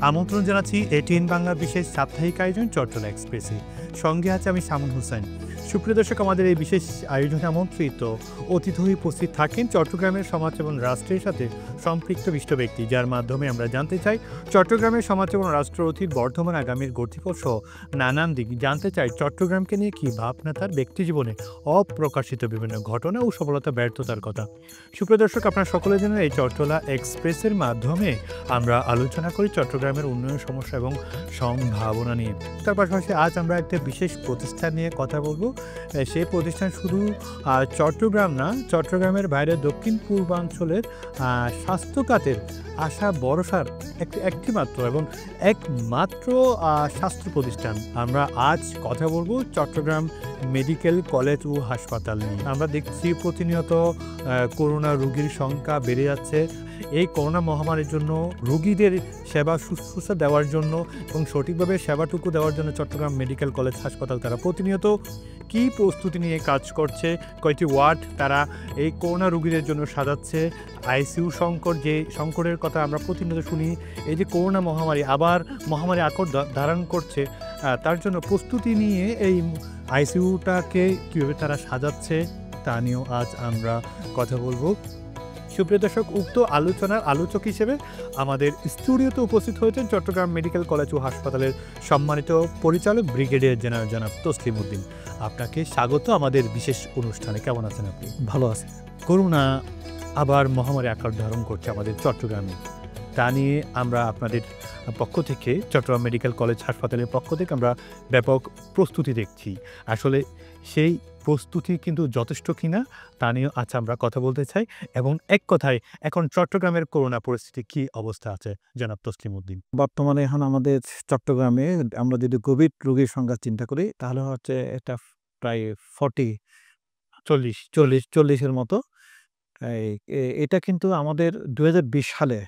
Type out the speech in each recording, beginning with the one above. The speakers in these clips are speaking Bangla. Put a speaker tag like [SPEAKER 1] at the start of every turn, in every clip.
[SPEAKER 1] আমন্ত্রণ জানাচ্ছি এটিএন বাংলা বিশেষ সাপ্তাহিক আয়োজন চট্টলা এক্সপ্রেসে। সঙ্গে আছে আমি শামুন হোসেন। সুপ্রিয় দর্শক, আমাদের এই বিশেষ আয়োজনে আমন্ত্রিত অতিথি হয়ে উপস্থিত থাকেন চট্টগ্রামের সমাজ এবং রাষ্ট্রের সাথে সম্পৃক্ত বিশিষ্ট ব্যক্তি, যার মাধ্যমে আমরা জানতে চাই চট্টগ্রামের সমাজ এবং রাষ্ট্র অতীত, বর্তমান, আগামীর গতিপথ সহ নানান দিক জানতে চাই চট্টগ্রামকে নিয়ে কী ভাবনা, তার ব্যক্তি জীবনে অপ্রকাশিত বিভিন্ন ঘটনা ও সফলতা ব্যর্থতার কথা। সুপ্রিয় দর্শক, আপনারা সকলে জানেন এই চট্টলা এক্সপ্রেসের মাধ্যমে আমরা আলোচনা করি চট্টগ্রামের উন্নয়ন সমস্যা এবং সম্ভাবনা নিয়ে। তার পাশাপাশি আজ আমরা একটা বিশেষ প্রতিষ্ঠান নিয়ে কথা বলবো। সেই প্রতিষ্ঠান শুধু চট্টগ্রাম না, চট্টগ্রামের বাইরে দক্ষিণ পূর্বাঞ্চলের স্বাস্থ্য খাতের আশা ভরসার একটিমাত্র এবং একমাত্র স্বাস্থ্য প্রতিষ্ঠান। আমরা আজ কথা বলবো চট্টগ্রাম মেডিকেল কলেজ ও হাসপাতাল নিয়ে। আমরা দেখছি প্রতিনিয়ত করোনা রোগীর সংখ্যা বেড়ে যাচ্ছে। এই করোনা মহামারীর জন্য রোগীদের সেবা শুশ্রূষা দেওয়ার জন্য এবং সঠিকভাবে সেবাটুকু দেওয়ার জন্য চট্টগ্রাম মেডিকেল কলেজ হাসপাতাল তারা প্রতিনিয়ত কী প্রস্তুতি নিয়ে কাজ করছে, কয়টি ওয়ার্ড তারা এই করোনা রোগীদের জন্য সাজাচ্ছে, আইসিইউ সংকটের কথা আমরা প্রতিনিয়ত শুনি। এই যে করোনা মহামারী আকর ধারণ করছে, তার জন্য প্রস্তুতি নিয়ে এই আইসিইউটাকে কীভাবে তারা সাজাচ্ছে তা নিয়েও আজ আমরা কথা বলবো। সুপ্রিয় দর্শক, উক্ত আলোচনার আলোচক হিসেবে আমাদের স্টুডিওতে উপস্থিত হয়েছেন চট্টগ্রাম মেডিকেল কলেজ ও হাসপাতালের সম্মানিত পরিচালক ব্রিগেডিয়ার জেনারেল জনাব তসলিম উদ্দিন। আপনাকে স্বাগত আমাদের বিশেষ অনুষ্ঠানে। কেমন আছেন আপনি?
[SPEAKER 2] ভালো আছে।
[SPEAKER 1] করোনা আবার মহামারী আকার ধারণ করছে আমাদের চট্টগ্রামে। তা নিয়ে আমরা আপনাদের পক্ষ থেকে, চট্টগ্রাম মেডিকেল কলেজ হাসপাতালের পক্ষ থেকে আমরা ব্যাপক প্রস্তুতি দেখছি। আসলে সেই প্রস্তুতি কিন্তু যথেষ্ট কিনা তা নিয়ে আজ আমরা কথা বলতে চাই। এবং এক কথায়, এখন চট্টগ্রামের করোনা পরিস্থিতি কি অবস্থা আছে জনাব তসলিম উদ্দিন?
[SPEAKER 2] বর্তমানে এখন আমাদের চট্টগ্রামে আমরা যদি কোভিড রোগীর সংখ্যা চিন্তা করি, তাহলে হচ্ছে এটা প্রায় 40-40-40-এর মতো। এটা কিন্তু আমাদের 2020 সালে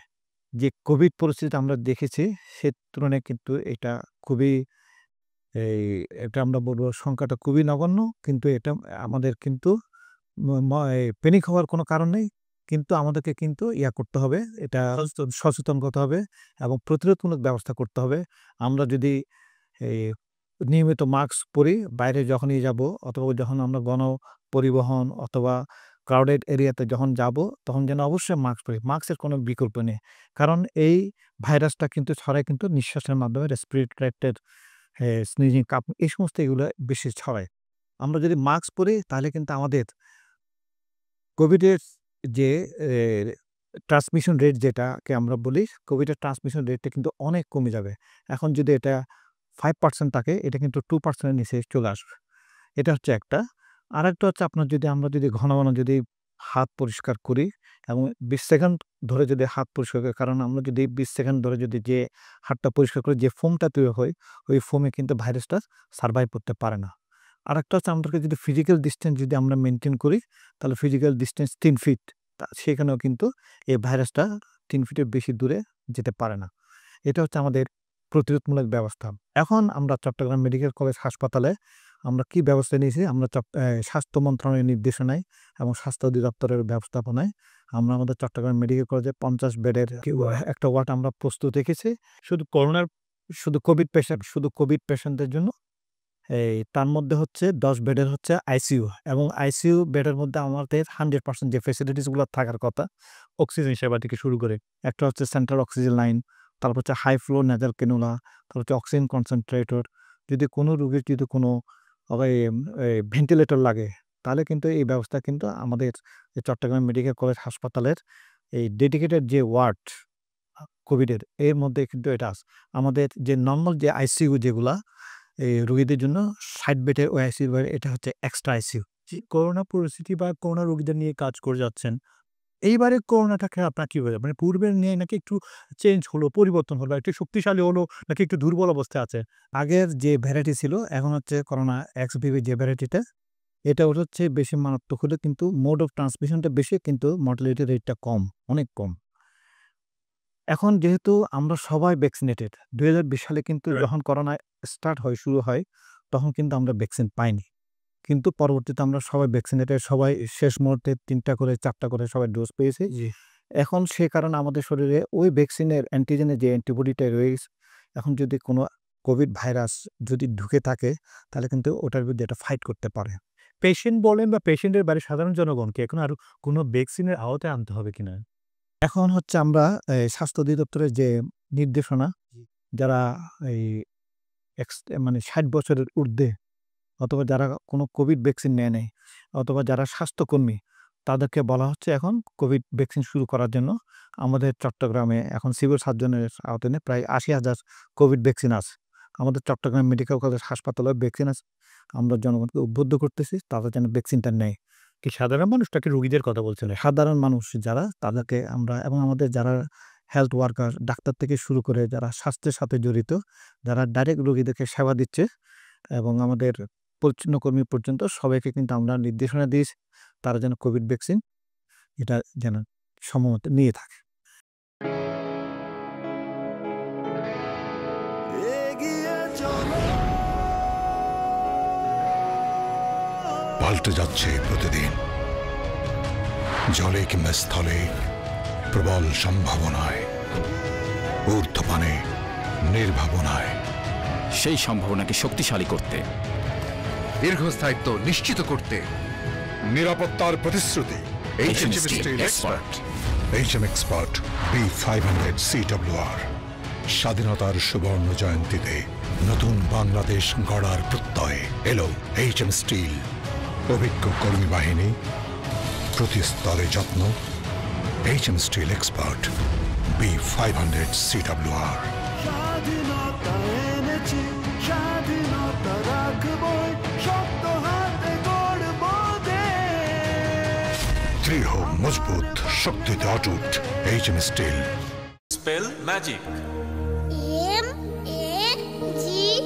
[SPEAKER 2] যে কোভিড পরিস্থিতি আমরা দেখেছি, সে তুলনায় কিন্তু এটা খুবই এটা আমরা বলবো সংখ্যাটা খুবই নগণ্য। কিন্তু এটা আমাদের কিন্তু প্যানিক হওয়ার কোনো কারণ নেই। কিন্তু আমাদেরকে কিন্তু করতে হবে, এটা সচেতন করতে হবে এবং প্রতিরোধমূলক ব্যবস্থা করতে হবে। আমরা যদি নিয়মিত মাস্ক পরি, বাইরে যখনই যাব অথবা যখন আমরা গণপরিবহন অথবা ক্রাউডেড এরিয়াতে যখন যাব, তখন যেন অবশ্যই মাস্ক পরি। মাস্কের কোনো বিকল্প নেই, কারণ এই ভাইরাসটা কিন্তু ছড়ায় কিন্তু নিঃশ্বাসের মাধ্যমে, রেসপিরেটরি স্নিজিং, কাপ, এই সমস্ত এগুলো বেশি ছড়ায়। আমরা যদি মাস্ক পরি তাহলে কিন্তু আমাদের কোভিডের যে ট্রান্সমিশন রেট, যেটাকে আমরা বলি কোভিডের ট্রান্সমিশন রেটটা কিন্তু অনেক কমে যাবে। এখন যদি এটা 5% থাকে, এটা কিন্তু 2%-এর নিচে চলে আসবে। এটা হচ্ছে একটা। আরেকটা হচ্ছে আমরা যদি ঘন ঘন যদি হাত পরিষ্কার করি এবং 20 সেকেন্ড ধরে যদি হাত পরিষ্কার করি, কারণ আমরা যদি 20 সেকেন্ড ধরে যদি যে হাতটা পরিষ্কার করি, যে ফোমটা তৈরি হয়, ওই ফোমে কিন্তু ভাইরাসটা সার্ভাইভ করতে পারে না। আরেকটা হচ্ছে আমাদেরকে যদি ফিজিক্যাল ডিস্টেন্স যদি আমরা মেনটেন করি, তাহলে ফিজিক্যাল ডিস্টেন্স 3 ফিট, সেখানেও কিন্তু এই ভাইরাসটা 3 ফিটের বেশি দূরে যেতে পারে না। এটা হচ্ছে আমাদের প্রতিরোধমূলক ব্যবস্থা। এখন আমরা চট্টগ্রাম মেডিকেল কলেজ হাসপাতালে আমরা কি ব্যবস্থা নিয়েছি, আমরা স্বাস্থ্য মন্ত্রণালয়ের নির্দেশনায় এবং স্বাস্থ্য অধিদপ্তরের ব্যবস্থাপনায় আমরা আমাদের চট্টগ্রাম মেডিকেল কলেজে 50 বেডের একটা ওয়ার্ড আমরা প্রস্তুত রেখেছি শুধু কোভিড পেশেন্টদের জন্য। তার মধ্যে হচ্ছে 10 বেডের হচ্ছে আইসিইউ, এবং আইসিইউ বেডের মধ্যে আমাদের 100% যে ফ্যাসিলিটিসগুলো থাকার কথা, অক্সিজেন সেবা থেকে শুরু করে, একটা হচ্ছে সেন্ট্রাল অক্সিজেন লাইন, তারপর হচ্ছে হাই ফ্লো নেজাল ক্যানুলা, তারপর হচ্ছে অক্সিজেন কনসেন্ট্রেটর। যদি কোনো রোগীর যদি কোনো ভেন্টিলেটর লাগে, তাহলে কিন্তু এই ব্যবস্থা কিন্তু আমাদের চট্টগ্রাম মেডিকেল কলেজ হাসপাতালের এই ডেডিকেটেড যে ওয়ার্ড কোভিডের, এর মধ্যে কিন্তু এটা আছে। আমাদের যে নর্মাল যে আইসিইউ যেগুলা এই রোগীদের জন্য 60 বেডের ওই আইসিইউ, এটা হচ্ছে এক্সট্রা আইসিইউ।
[SPEAKER 1] করোনা পরিস্থিতি বা করোনা রোগীদের নিয়ে কাজ করে যাচ্ছেন, এইবারে করোনাটাকে আপনার কি হয়ে, মানে পূর্বের নিয়ে নাকি একটু চেঞ্জ হলো, পরিবর্তন হলো, একটু শক্তিশালী হলো, নাকি একটু দুর্বল অবস্থায় আছে?
[SPEAKER 2] আগের যে ভ্যারাইটি ছিল, এখন হচ্ছে করোনা এক্সভিভি যে ভ্যারাইটিটা, এটা হচ্ছে বেশি মারাত্মক হলে কিন্তু মোড অফ ট্রান্সমিশনটা বেশি, কিন্তু মর্টালিটি রেটটা কম, অনেক কম। এখন যেহেতু আমরা সবাই ভ্যাকসিনেটেড, 2020 সালে কিন্তু যখন করোনা শুরু হয়, তখন কিন্তু আমরা ভ্যাকসিন পাইনি। কিন্তু পরবর্তীতে আমরা সবাই ভ্যাকসিনেটেড, সবাই শেষ মুহূর্তে 3টা করে 4টা করে সবাই ডোজ পেয়েছি। এখন সে কারণে আমাদের শরীরে ওই ভ্যাকসিনের অ্যান্টিজেনের যে অ্যান্টিবডিটা রয়েছে, এখন যদি কোনো কোভিড ভাইরাস যদি ঢুকে থাকে, তাহলে কিন্তু ওটার বিরুদ্ধে এটা ফাইট করতে পারে।
[SPEAKER 1] পেশেন্ট বলেন বা পেশেন্টের বাড়ির সাধারণ জনগণকে এখন আরো কোনো ভ্যাকসিনের আওতায় আনতে হবে কিনা?
[SPEAKER 2] এখন হচ্ছে আমরা স্বাস্থ্য অধিদপ্তরের যে নির্দেশনা, যারা এই মানে ৬০ বছরের ঊর্ধ্বে অথবা যারা কোনো কোভিড ভ্যাকসিন নেয় নাই অথবা যারা স্বাস্থ্যকর্মী, তাদেরকে বলা হচ্ছে এখন কোভিড ভ্যাকসিন শুরু করার জন্য। আমাদের চট্টগ্রামে এখন সিভিল সার্জনের আওতায় প্রায় ৮০,০০০ কোভিড ভ্যাকসিন আছে। আমাদের চট্টগ্রাম মেডিকেল কলেজ হাসপাতালেও ভ্যাকসিন আছে। আমরা জনগণকে উদ্বুদ্ধ করতেছি তারা যেন ভ্যাকসিনটা নেয়।
[SPEAKER 1] কি সাধারণ মানুষটাকে রোগীদের কথা বলছেন?
[SPEAKER 2] সাধারণ মানুষ যারা, তাদেরকে আমরা এবং আমাদের যারা হেলথ ওয়ার্কার, ডাক্তার থেকে শুরু করে যারা স্বাস্থ্যের সাথে জড়িত, যারা ডাইরেক্ট রোগীদেরকে সেবা দিচ্ছে এবং আমাদের পরিচ্ছন্ন কর্মী পর্যন্ত সবাইকে কিন্তু আমরা নির্দেশনা দিয়েছি তারা যেন কোভিড ভ্যাকসিন এটা যেন সময়মত নিয়ে থাকে।
[SPEAKER 3] পাল্টে যাচ্ছে প্রতিদিন, জলে কিংবা স্থলে প্রবল সম্ভাবনায়, ঊর্ধ্বপানে নির্ভাবনায়।
[SPEAKER 4] সেই সম্ভাবনাকে শক্তিশালী করতে,
[SPEAKER 3] দীর্ঘস্থায়িত্ব নিশ্চিত করতে, নিরাপত্তার প্রতিশ্রুতি
[SPEAKER 4] HM Steel Expert।
[SPEAKER 3] HM Expert B500 CWR। স্বাধীনতার সুবর্ণ জয়ন্তীতে নতুন বাংলাদেশ গড়ার প্রত্যয় এলো HM স্টিল। অভিজ্ঞ কর্মী বাহিনী, প্রতি স্তরে যত্ন। HM Steel Expert B500 CWR।
[SPEAKER 5] স্বাধীনতা এনেছি, স্বাধীনতা রাখবই, শক্ত হাতে গড়ব দেশ।
[SPEAKER 3] দৃঢ়, মজবুত, শক্তিতে অটুট। HM Steel।
[SPEAKER 6] Spell magic.
[SPEAKER 7] MAGIC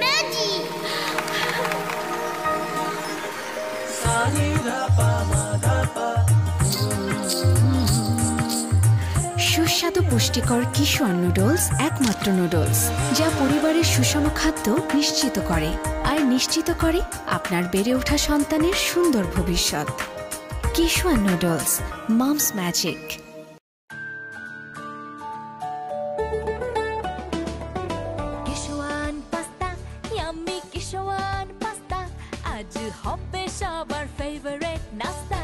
[SPEAKER 7] magic.
[SPEAKER 8] সুস্বাদু পুষ্টিকর কিশোর নুডলস একমাত্র নুডলস যা পরিবারের সুষম খাদ্য নিশ্চিত করে আর নিশ্চিত করে আপনার বেড়ে ওঠা সন্তানের সুন্দর ভবিষ্যৎ। Kishwan noodles, moms magic.
[SPEAKER 9] Kishwan pasta, yummy Kishwan pasta, আজ হবে সবার ফেভারিট নাস্তা।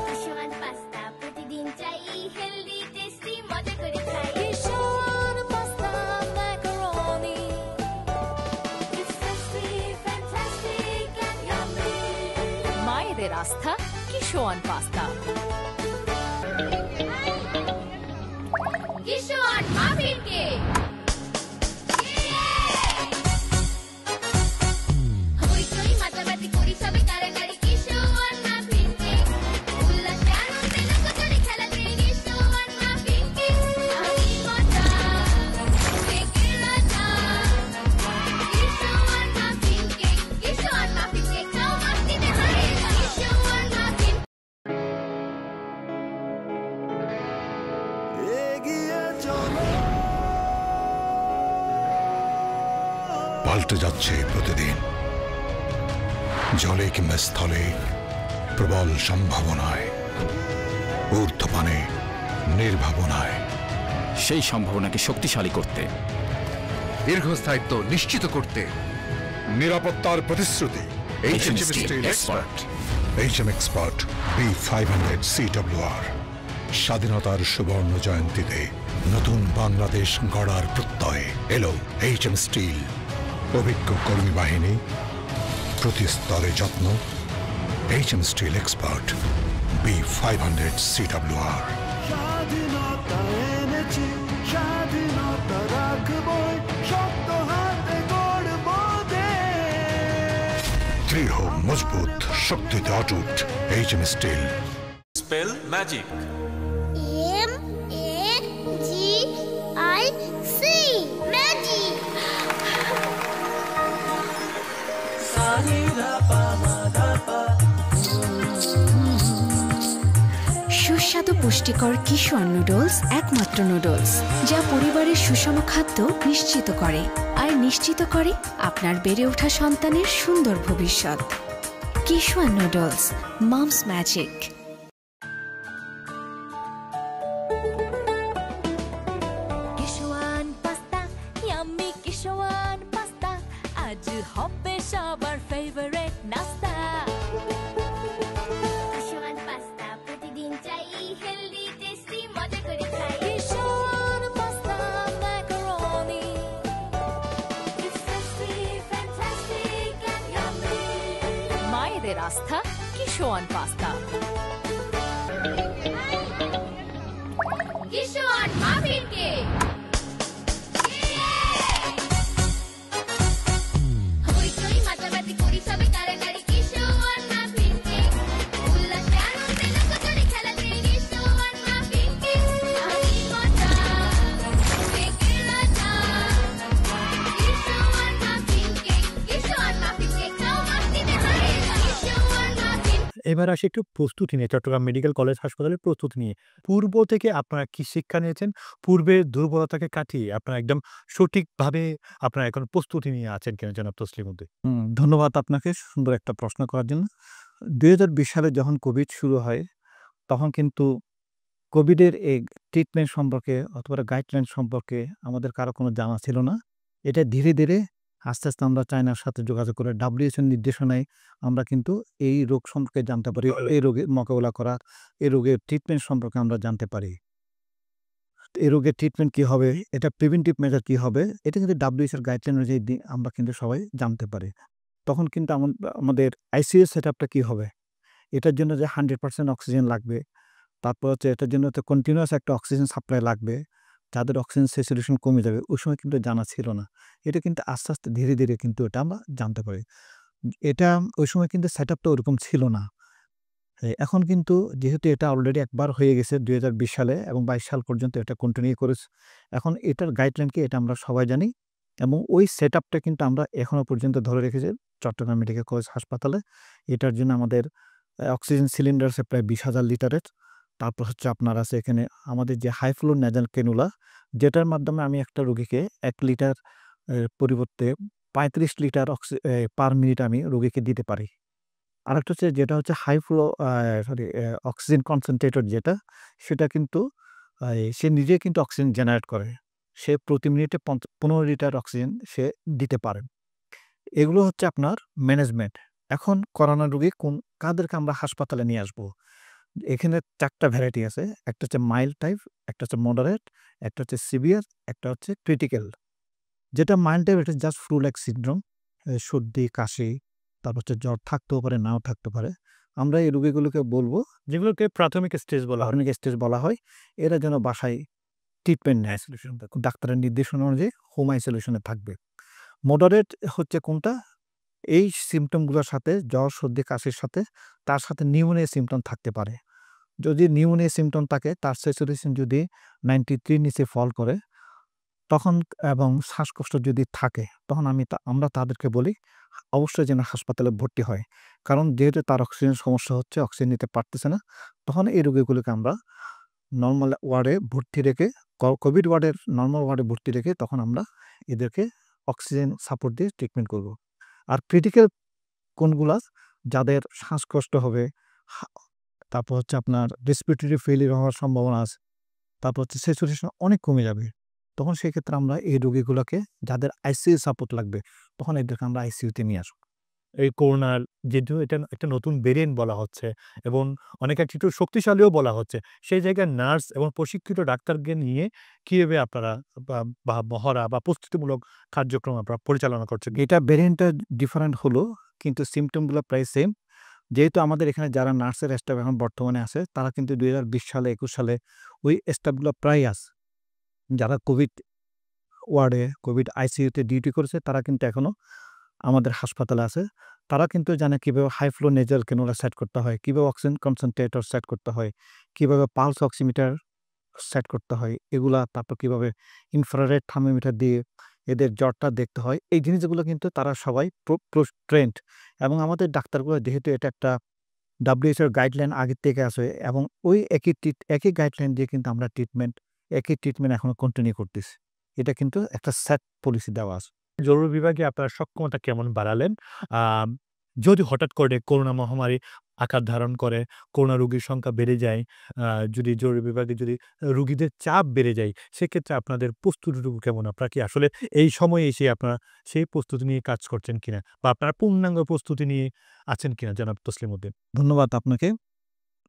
[SPEAKER 7] কিশোয়ান পাস্তা প্রতিদিন চাই, হেলদি টেস্টি মজা করে খাই।
[SPEAKER 9] Kishwan pasta macaroni,
[SPEAKER 7] It's tasty, fantastic and yummy.
[SPEAKER 9] মায়েদের আস্থা Kishwan pasta.
[SPEAKER 7] Kishwan muffin cake. হইচই মাতামাতি করি সবাই কারাকারি, কিশোয়ান মাফিন কেক। উল্লাসে আনন্দে লোকজনে খেলাতে, কিশোয়ান মাফিন কেক। আমি মজা, কেকের রাজা। কিশোয়ান মাফিন কেক, কিশোয়ান মাফিন কেক, চাও মাস্তিতে হারিয়ে যাও। কিশোয়ান মাফিন।
[SPEAKER 5] এগিয়ে চলো,
[SPEAKER 3] পাল্টে যাচ্ছে প্রতিদিন, জলে কিংবা স্থলে প্রবল সম্ভাবনায়, ঊর্ধ্বপানে নির্ভাবনায়।
[SPEAKER 4] সেই সম্ভাবনাকে শক্তিশালী করতে,
[SPEAKER 3] দীর্ঘস্থায়িত্ব নিশ্চিত করতে, নিরাপত্তার প্রতিশ্রুতি
[SPEAKER 4] HM Steel Expert।
[SPEAKER 3] HM Expert B500 CWR। স্বাধীনতার সুবর্ণ জয়ন্তীতে নতুন বাংলাদেশ গড়ার প্রত্যয় এলো HM স্টিল। অভিজ্ঞ কর্মী বাহিনী, প্রতি স্তরে যত্ন। HM Steel Expert B500 CWR।
[SPEAKER 5] স্বাধীনতা এনেছি, স্বাধীনতা রাখবই, শক্ত হাতে গড়ব দেশ।
[SPEAKER 3] দৃঢ়, মজবুত, শক্তিতে অটুট। HM Steel।
[SPEAKER 6] Spell magic.
[SPEAKER 7] MAGIC magic.
[SPEAKER 8] সুস্বাদু পুষ্টিকর কিশোর নুডলস একমাত্র নুডলস যা পরিবারের সুষম খাদ্য নিশ্চিত করে আর নিশ্চিত করে আপনার বেড়ে ওঠা সন্তানের সুন্দর ভবিষ্যৎ। Kishwan noodles, moms magic.
[SPEAKER 9] Kishwan pasta, yummy Kishwan pasta, আজ হবে সবার ফেভারিট নাস্তা।
[SPEAKER 7] কিশোয়ান পাস্তা প্রতিদিন চাই, হেলদি টেস্টি মজা করে খাই।
[SPEAKER 9] Kishwan pasta macaroni,
[SPEAKER 7] It's tasty, fantastic and yummy.
[SPEAKER 9] মায়েদের আস্থা Kishwan pasta.
[SPEAKER 7] Kishwan muffin cake. হইচই মাতামাতি করি সবে কারাকারি, কিশোয়ান মাফিন কেক। উল্লাসে আনন্দে লোকজনে খেলাতে, কিশোয়ান মাফিন কেক। আমি মজা, কেকের রাজা। কিশোয়ান মাফিন কেক, কিশোয়ান মাফিন কেক, খাও মাস্তিতে ভরে। কিশোয়ান মাফিন।
[SPEAKER 1] এবার আসি একটু প্রস্তুতি নিয়ে, চট্টগ্রাম মেডিকেল কলেজ হাসপাতালের প্রস্তুতি নিয়ে। পূর্ব থেকে আপনারা কি শিক্ষা নিয়েছেন? পূর্বের দুর্বলতাকে কাটিয়ে আপনারা একদম সঠিকভাবে আপনারা এখন প্রস্তুতি নিয়ে আছেন কিনা জনাব তসলিম উদ্দিন?
[SPEAKER 2] ধন্যবাদ আপনাকে সুন্দর একটা প্রশ্ন করার জন্য। 2020 সালে যখন কোভিড শুরু হয়, তখন কিন্তু কোভিডের এই ট্রিটমেন্ট সম্পর্কে অথবা গাইডলাইন সম্পর্কে আমাদের কারো কোনো জানা ছিল না। এটা ধীরে, ধীরে আস্তে, আস্তে আমরা চায়নার সাথে যোগাযোগ করে WHO এর নির্দেশনায় আমরা কিন্তু এই রোগ সম্পর্কে জানতে পারি, এই রোগের মোকাবেলা করা, এই রোগের ট্রিটমেন্ট সম্পর্কে আমরা জানতে পারি। এই রোগের ট্রিটমেন্ট কী হবে, এটা প্রিভেন্টিভ মেজার কী হবে, এটা কিন্তু WHO এর গাইডলাইন অনুযায়ী আমরা কিন্তু সবাই জানতে পারি। তখন কিন্তু আমাদের ICU সেটআপটা কী হবে, এটার জন্য যে 100% অক্সিজেন লাগবে, তারপর হচ্ছে এটার জন্য তো কন্টিনিউয়াস একটা অক্সিজেন সাপ্লাই লাগবে, যাদের অক্সিজেন স্যাচুরেশন কমে যাবে, ওই সময় কিন্তু জানা ছিল না। এটা কিন্তু আস্তে, আস্তে ধীরে, ধীরে কিন্তু এটা আমরা জানতে পারি। এটা ওই সময় কিন্তু সেটআপটা ওরকম ছিল না। এখন কিন্তু যেহেতু এটা অলরেডি একবার হয়ে গেছে 2020 সালে এবং 22 সাল পর্যন্ত এটা কন্টিনিউ করেছে। এখন এটার গাইডলাইন কি এটা আমরা সবাই জানি এবং ওই সেটআপটা কিন্তু আমরা এখনো পর্যন্ত ধরে রেখেছি চট্টগ্রাম মেডিকেল কলেজ হাসপাতালে। এটার জন্য আমাদের অক্সিজেন সিলিন্ডার আছে প্রায় 20,000 লিটারের। তারপর হচ্ছে আপনার আছে এখানে আমাদের যে হাই ফ্লো নেজাল ক্যানুলা, যেটার মাধ্যমে আমি একটা রোগীকে 1 লিটার পরিবর্তে 35 লিটার পার মিনিট আমি রোগীকে দিতে পারি। আরেকটা হচ্ছে যেটা হচ্ছে হাই ফ্লো অক্সিজেন কনসেন্ট্রেটর যেটা, সেটা কিন্তু সে নিজে কিন্তু অক্সিজেন জেনারেট করে। সে প্রতি মিনিটে 15 লিটার অক্সিজেন সে দিতে পারে। এগুলো হচ্ছে আপনার ম্যানেজমেন্ট। এখন করোনা রোগী কাদেরকে আমরা হাসপাতালে নিয়ে আসবো? এখানে 4টা ভ্যারাইটি আছে। একটা হচ্ছে মাইল্ড টাইপ, একটা হচ্ছে মডারেট, একটা হচ্ছে সিভিয়ার, একটা হচ্ছে ক্রিটিক্যাল। যেটা মাইল্ড টাইপ এটা জাস্ট ফ্লু লাইক সিনড্রোম, সর্দি, কাশি, তারপর হচ্ছে জ্বর থাকতেও পারে, নাও থাকতে পারে। আমরা এই রোগীগুলোকে বলবো,
[SPEAKER 1] যেগুলোকে প্রাথমিক স্টেজ বলা হয়।
[SPEAKER 2] প্রাথমিক স্টেজ বলা হয়, এরা যেন বাসায় ট্রিটমেন্ট নেয়, ডাক্তারের নির্দেশনা অনুযায়ী হোম আইসোলেশনে থাকবে। মডারেট হচ্ছে কোনটা? এই সিমটমগুলোর সাথে জ্বর, সর্দি, কাশির সাথে তার সাথে নিউমোনিয়া সিমটম থাকতে পারে। যদি নিউমোনিয়া সিমটম থাকে, তার স্যাচুরেশন যদি 93 নিচে ফল করে, তখন এবং শ্বাসকষ্ট যদি থাকে, তখন আমরা তাদেরকে বলি অবশ্যই যেন হাসপাতালে ভর্তি হয়। কারণ যেহেতু তার অক্সিজেন সমস্যা হচ্ছে, অক্সিজেন নিতে পারতেছে না, তখন এই রোগীগুলোকে আমরা নর্মাল ওয়ার্ডে ভর্তি রেখে, কোভিড ওয়ার্ডের নর্মাল ওয়ার্ডে ভর্তি রেখে তখন আমরা এদেরকে অক্সিজেন সাপোর্ট দিয়ে ট্রিটমেন্ট করব। আর ক্রিটিক্যাল কোনগুলা? যাদের শ্বাসকষ্ট হবে, তারপর হচ্ছে আপনার রেসপিরেটরি ফেলিয়ার হওয়ার সম্ভাবনা আছে, তারপর হচ্ছে স্যাচুরেশন অনেক কমে যাবে, তখন সেক্ষেত্রে আমরা এই রোগীগুলোকে, যাদের আইসিইউ সাপোর্ট লাগবে, তখন এদেরকে আমরা আইসিইউতে নিয়ে আসবো।
[SPEAKER 1] এই করোনার যেহেতু এটা একটা নতুন ভেরিয়েন্ট বলা হচ্ছে এবং অনেক একটু শক্তিশালীও বলা হচ্ছে, সেই জায়গায় নার্স এবং প্রশিক্ষিত ডাক্তারকে নিয়ে কীভাবে আপনারা বা মহড়া বা প্রস্তুতিমূলক কার্যক্রম আপনারা পরিচালনা করছেন?
[SPEAKER 2] এটা ভেরিয়েন্টটা ডিফারেন্ট হলো, কিন্তু সিমটমগুলো প্রায় সেম। যেহেতু আমাদের এখানে যারা নার্সের স্টাফ এখন বর্তমানে আছে, তারা কিন্তু 2020 সালে 21 সালে ওই স্টাফগুলো প্রায় আছে। যারা কোভিড ওয়ার্ডে, কোভিড আইসিইউতে ডিউটি করেছে, তারা কিন্তু এখনও আমাদের হাসপাতালে আছে। তারা কিন্তু জানে কীভাবে high flow nasal cannula set করতে হয়, কীভাবে অক্সিজেন কনসেন্ট্রেটর সেট করতে হয়, কীভাবে পালস অক্সিমিটার সেট করতে হয়, এগুলা, তারপর কীভাবে ইনফ্রারেড থার্মোমিটার দিয়ে এদের জ্বরটা দেখতে হয়। এই জিনিসগুলো কিন্তু তারা সবাই ট্রেন্ড, এবং আমাদের ডাক্তারগুলো যেহেতু এটা একটা WHO এর গাইডলাইন আগের থেকে আছে, এবং ওই একই গাইডলাইন দিয়ে কিন্তু আমরা একই ট্রিটমেন্ট এখনো কন্টিনিউ করতেছি। এটা কিন্তু একটা সেট পলিসি দেওয়া আছে।
[SPEAKER 1] জরুরি বিভাগে আপনার সক্ষমতা কেমন বাড়ালেন? যদি হঠাৎ করে করোনা মহামারী আকার ধারণ করে, করোনা রোগীর সংখ্যা বেড়ে যায়, যদি জরুরি বিভাগে যদি রোগীদের চাপ বেড়ে যায়, সেক্ষেত্রে আপনাদের প্রস্তুতিটুকু কেমন? আপনারা কি আসলে এই সময়ে এসে আপনারা সেই প্রস্তুতি নিয়ে কাজ করছেন কিনা? বা আপনারা পূর্ণাঙ্গ প্রস্তুতি নিয়ে আছেন কিনা জনাব তসলিমউদ্দিন?
[SPEAKER 2] ধন্যবাদ আপনাকে।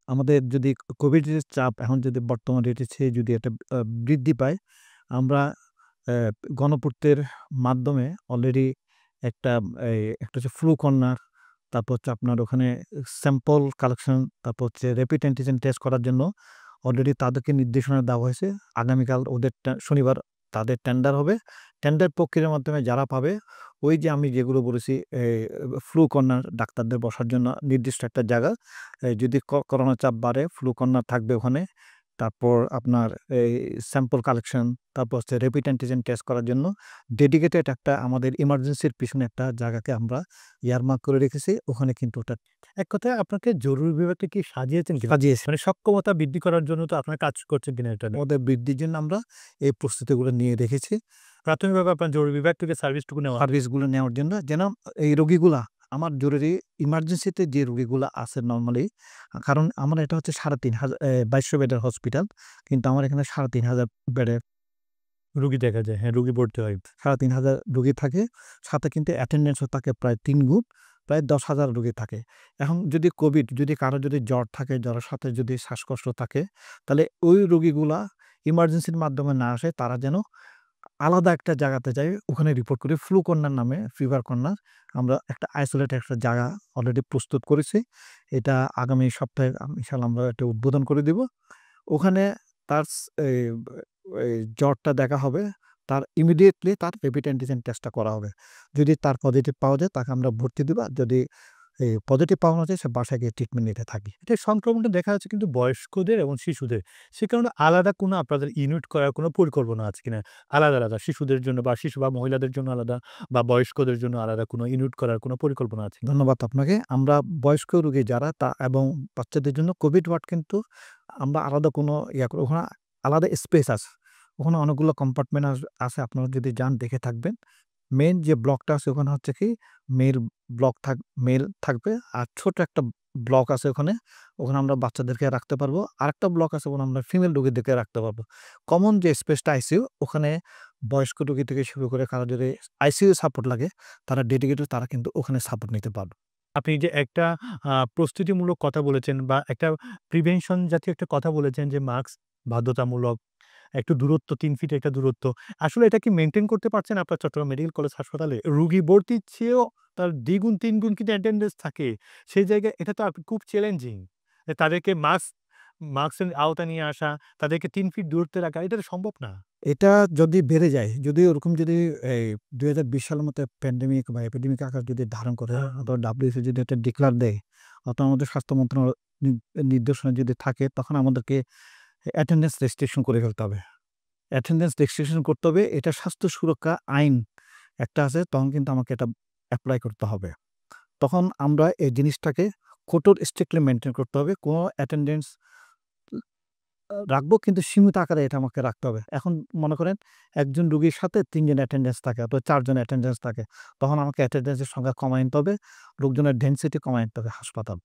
[SPEAKER 2] আমাদের যদি কোভিডের চাপ এখন যদি বর্তমান রেটে চেয়ে যদি একটা বৃদ্ধি পায়, আমরা গণপূর্তের মাধ্যমে অলরেডি একটা একটা হচ্ছে ফ্লু কর্নার, তারপর হচ্ছে আপনার ওখানে স্যাম্পল কালেকশন, তারপর হচ্ছে র্যাপিড অ্যান্টিজেন টেস্ট করার জন্য অলরেডি তাদেরকে নির্দেশনা দেওয়া হয়েছে। আগামীকাল ওদের শনিবার তাদের টেন্ডার হবে। টেন্ডার প্রক্রিয়ার মাধ্যমে যারা পাবে, ওই যে আমি যেগুলো বলেছি ফ্লু কর্নার ডাক্তারদের বসার জন্য নির্দিষ্ট একটা জায়গা, যদি করোনা চাপ বাড়ে ফ্লু কর্নার থাকবে ওখানে। তারপর আপনার এই স্যাম্পল কালেকশন, তারপর হচ্ছে র্যাপিড অ্যান্টিজেন টেস্ট করার জন্য ডেডিকেটেড একটা আমাদের ইমার্জেন্সির পিছনে একটা জায়গাকে আমরা ইয়ারমার্ক করে রেখেছি। ওখানে কিন্তু ওটা
[SPEAKER 1] এক কথায় আপনাকে জরুরি বিভাগটা কি সাজিয়েছেন কিনা?
[SPEAKER 2] সাজিয়েছি।
[SPEAKER 1] মানে সক্ষমতা বৃদ্ধি করার জন্য তো আপনারা কাজ করছেন কিনা এটা নিয়ে?
[SPEAKER 2] ওদের বৃদ্ধির জন্য আমরা এই প্রস্তুতিগুলো নিয়ে রেখেছি।
[SPEAKER 1] প্রাথমিকভাবে আপনার জরুরি বিভাগ থেকে সার্ভিসটুকু নেওয়া
[SPEAKER 2] সার্ভিসগুলো নেওয়ার জন্য যেন এই রোগীগুলা আমার জরুরি ইমার্জেন্সিতে যে রোগীগুলা আছে নরমালি, কারণ আমার এটা হচ্ছে ৩,৫০০ ২২০০ বেডের হসপিটাল, কিন্তু আমার এখানে ৩,৫০০ বেডের
[SPEAKER 1] রুগী দেখা যায়। হ্যাঁ, রুগী ভর্তি হয়।
[SPEAKER 2] ৩,৫০০ রোগী থাকে, সাথে কিন্তু অ্যাটেন্ডেন্সও থাকে প্রায় ৩ গুণ, প্রায় ১০,০০০ রোগী থাকে। এখন যদি কোভিড, যদি কারো যদি জ্বর থাকে, জ্বরের সাথে যদি শ্বাসকষ্ট থাকে, তাহলে ওই রোগীগুলা ইমার্জেন্সির মাধ্যমে না আসে, তারা যেন আলাদা একটা জায়গাতে যাই, ওখানে রিপোর্ট করি। ফ্লু কর্নার নামে, ফিভার কর্নার, আমরা একটা আইসোলেটেড একটা জায়গা অলরেডি প্রস্তুত করেছি। এটা আগামী সপ্তাহে ইনশাআল্লাহ আমরা এটা উদ্বোধন করে দিব। ওখানে তার এই এই জ্বরটা দেখা হবে, তার ইমিডিয়েটলি তার র্যাপিড অ্যান্টিজেন টেস্টটা করা হবে। যদি তার পজিটিভ পাওয়া যায়, তাকে আমরা ভর্তি দিব। আর যদি এই পজিটিভ পাওয়া না যায়, সে বাসায় গিয়ে ট্রিটমেন্ট নিতে থাকি।
[SPEAKER 1] এটা সংক্রমণটা দেখা যাচ্ছে কিন্তু বয়স্কদের এবং শিশুদের। সে কারণে আলাদা কোনো আপনাদের ইউনিট করার কোনো পরিকল্পনা আছে কিনা? আলাদা, আলাদা শিশুদের জন্য বা শিশু বা মহিলাদের জন্য আলাদা বা বয়স্কদের জন্য আলাদা কোনো ইউনিট করার কোনো পরিকল্পনা আছে?
[SPEAKER 2] ধন্যবাদ আপনাকে। আমরা বয়স্ক রোগী যারা এবং বাচ্চাদের জন্য কোভিড ওয়ার্ড কিন্তু আমরা আলাদা কোনো করি, ওখানে আলাদা স্পেস আছে। ওখানে অনেকগুলো কম্পার্টমেন্ট আছে, আপনারা যদি যান দেখে থাকবেন। মেইন যে ব্লকটা আছে ওখানে হচ্ছে কি মেল মেল থাকবে, আর ছোট একটা ব্লক আছে ওখানে, ওখানে আমরা বাচ্চাদেরকে রাখতে পারবো। আরেকটা ব্লক আছে ওখানে আমরা ফিমেল রোগীদেরকে রাখতে পারবো। কমন যে স্পেসটা আইসিইউ, ওখানে বয়স্ক রোগী থেকে শুরু করে কারো যদি আইসিইউ সাপোর্ট লাগে, তারা ডেডিকেটেড, তারা কিন্তু ওখানে সাপোর্ট নিতে পারবে।
[SPEAKER 1] আপনি যে একটা প্রস্তুতিমূলক কথা বলেছেন বা একটা প্রিভেনশন জাতীয় একটা কথা বলেছেন যে মাস্ক বাধ্যতামূলক, একটু দূরত্ব ৩ ফিট একটা দূরত্ব। আসলে এটা কি মেইনটেইন করতে পারছেন আপনার চট্টগ্রাম মেডিকেল কলেজ হাসপাতালে? রোগী ভর্তির চেয়েও তার দ্বিগুণ ৩ গুণ কিন্তু অ্যাটেন্ডেন্স থাকে। সেই জায়গায় এটা তো খুব চ্যালেঞ্জিং। তাদেরকে মাস্কের আওতায় নিয়ে আসা, তাদেরকে ৩ ফিট দূরত্বে রাখা, এটা তো সম্ভব না।
[SPEAKER 2] এটা যদি বেড়ে যায়, যদি ওরকম যদি এই ২০২০ সালের মতো প্যান্ডেমিক বা এপিডেমিক আকার যদি ধারণ করে, অথবা WHO যদি একটা ডিক্লার দেয়, অথবা আমাদের স্বাস্থ্য মন্ত্রণালয় নির্দেশনা যদি থাকে, তখন আমাদেরকে অ্যাটেন্ডেন্স রেস্ট্রিকশন করে ফেলতে হবে। অ্যাটেন্ডেন্স রেস্ট্রিকশন করতে হবে। এটা স্বাস্থ্য সুরক্ষা আইন একটা আছে, তখন কিন্তু আমাকে এটা এপ্লাই করতে হবে। তখন আমরা এই জিনিসটাকে কঠোর স্ট্রিক্টলি মেইনটেইন করতে হবে। কোনো অ্যাটেন্ডেন্স রাখবো, কিন্তু সীমিত আকারে এটা আমাকে রাখতে হবে। এখন মনে করেন একজন রোগীর সাথে ৩ জন অ্যাটেন্ডেন্স থাকে অথবা ৪ জন অ্যাটেন্ডেন্স থাকে, তখন আমাকে অ্যাটেন্ডেন্সের সংখ্যা কমায় আনতে হবে, লোকজনের ডেনসিটি কমায় আনতে হবে হাসপাতাল।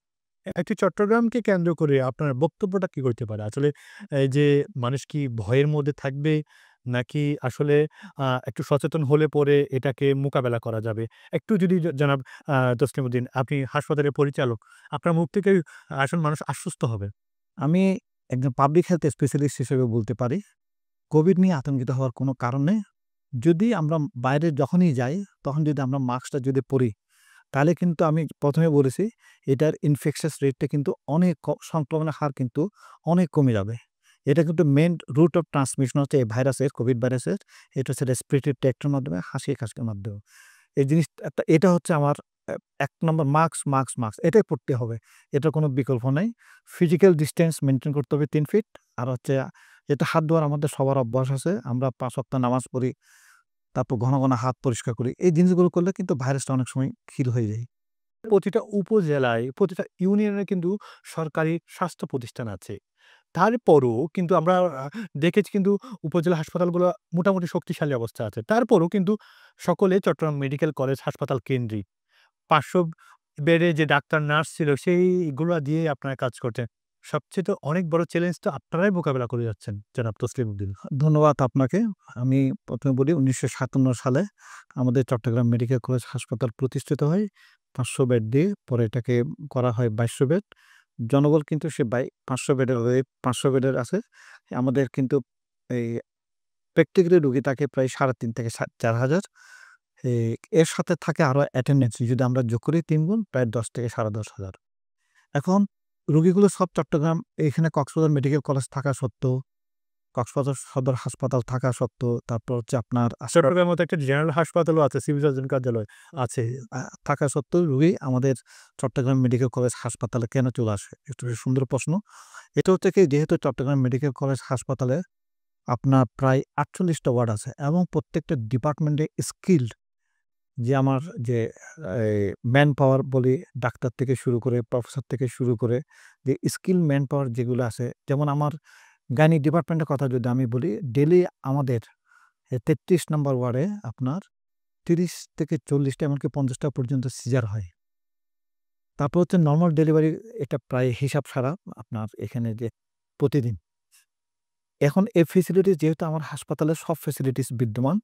[SPEAKER 1] একটি চট্টগ্রামকে কেন্দ্র করে আপনার বক্তব্যটা কি করতে পারে? আসলে এই যে মানুষ কি ভয়ের মধ্যে থাকবে? নাকি আসলে একটু সচেতন হলে পরে এটাকে মোকাবেলা করা যাবে? একটু যদি জনাব তসলিমউদ্দিন, আপনি হাসপাতালের পরিচালক, আপনার মুখ থেকে আসলে মানুষ আশ্বস্ত হবে।
[SPEAKER 2] আমি একজন পাবলিক হেলথ স্পেশালিস্ট হিসেবে বলতে পারি, কোভিড নিয়ে আতঙ্কিত হওয়ার কোনো কারণ নেই। যদি আমরা বাইরে যখনই যাই, তখন যদি আমরা মাস্কটা যদি পরি, তাহলে কিন্তু আমি ১ম এ বলেছি, এটার ইনফেকশাস রেটটা কিন্তু অনেক সংক্রমণের হার কিন্তু অনেক কমে যাবে। এটা কিন্তু মেইন রুট অফ ট্রান্সমিশন হচ্ছে এই ভাইরাসের, কোভিড ভাইরাসের। এটা হচ্ছে রেসপিরেটরি ট্র্যাক্টের মাধ্যমে, হাসি-কাশির মাধ্যমে। এই জিনিসটা এটা হচ্ছে আমার ১ নম্বর মাস্ক এটাই পড়তে হবে। এটার কোনো বিকল্প নাই। ফিজিক্যাল ডিসট্যান্স মেইনটেইন করতে হবে ৩ ফিট। আর হচ্ছে এটা হাত ধোয়ার আমাদের সবার অভ্যাস আছে। আমরা ৫ ওয়াক্ত নামাজ পড়ি, তারপর ঘন, ঘন হাত পরিষ্কার করি। এই জিনিসগুলো করলে কিন্তু ভাইরাসটা অনেক সময় হিল হয়ে যায়।
[SPEAKER 1] প্রতিটা উপজেলায়, প্রতিটা ইউনিয়নে কিন্তু সরকারি স্বাস্থ্য প্রতিষ্ঠান আছে। তারপরও কিন্তু আমরা দেখেছি কিন্তু উপজেলা হাসপাতালগুলো মোটামুটি শক্তিশালী অবস্থায় আছে। তারপরও কিন্তু সকলে চট্টগ্রাম মেডিকেল কলেজ হাসপাতাল কেন্দ্রিক। পার্শ্ব বেডে যে ডাক্তার নার্স ছিল সেইগুলো দিয়ে আপনারা কাজ করছেন। সবচেয়ে তো অনেক বড় চ্যালেঞ্জ তো আপনারাই মোকাবেলা করে যাচ্ছেন জনাব তসলিম উদ্দিন।
[SPEAKER 2] ধন্যবাদ আপনাকে। আমি ১ম এ বলি ১৯৫৭ সালে আমাদের চট্টগ্রাম মেডিকেল কলেজ হাসপাতাল প্রতিষ্ঠিত হয় ৫০০ বেড দিয়ে। পরে এটাকে করা হয় ২২০০ বেড। জনবল কিন্তু সে ৫০০ বেডের হয়ে ৫০০ বেডের আছে। আমাদের কিন্তু এই প্র্যাকটিক্যালি রোগী থাকে প্রায় ৩.৫ থেকে ৪,০০০। এর সাথে থাকে আরো অ্যাটেন্ডেন্স যদি আমরা যোগ করি ৩ গুণ প্রায় ১০ থেকে ১০,৫০। এখন রোগীগুলো সব চট্টগ্রাম এখানে কক্সবাজার মেডিকেল কলেজ থাকা সত্ত্বেও, কক্সবাজার সদর হাসপাতাল থাকা সত্ত্বেও, তারপর হচ্ছে আপনার
[SPEAKER 1] চট্টগ্রামের মতো একটা জেনারেল হাসপাতালও আছে, সিভিল সার্জন কার্যালয় আছে।
[SPEAKER 2] থাকা সত্ত্বেও রোগী আমাদের চট্টগ্রাম মেডিকেল কলেজ হাসপাতালে কেন চলে আসে? একটু সুন্দর প্রশ্ন। এটা হচ্ছে কি, যেহেতু চট্টগ্রাম মেডিকেল কলেজ হাসপাতালে আপনার প্রায় ৪৮টা ওয়ার্ড আছে এবং প্রত্যেকটা ডিপার্টমেন্টে স্কিলড যে আমার যে ম্যান পাওয়ার বলি, ডাক্তার থেকে শুরু করে প্রফেসর থেকে শুরু করে যে স্কিল ম্যান পাওয়ার যেগুলো আছে, যেমন আমার গাইনি ডিপার্টমেন্টের কথা যদি আমি বলি, ডেলি আমাদের ৩৩ নম্বর ওয়ার্ডে আপনার ৩০ থেকে ৪০টা এমনকি ৫০টা পর্যন্ত সিজার হয়। তারপর হচ্ছে নর্মাল ডেলিভারি, এটা প্রায় হিসাব ছাড়া আপনার এখানে যে প্রতিদিন। এখন এই ফেসিলিটিস যেহেতু আমার হাসপাতালে সব ফেসিলিটিস বিদ্যমান,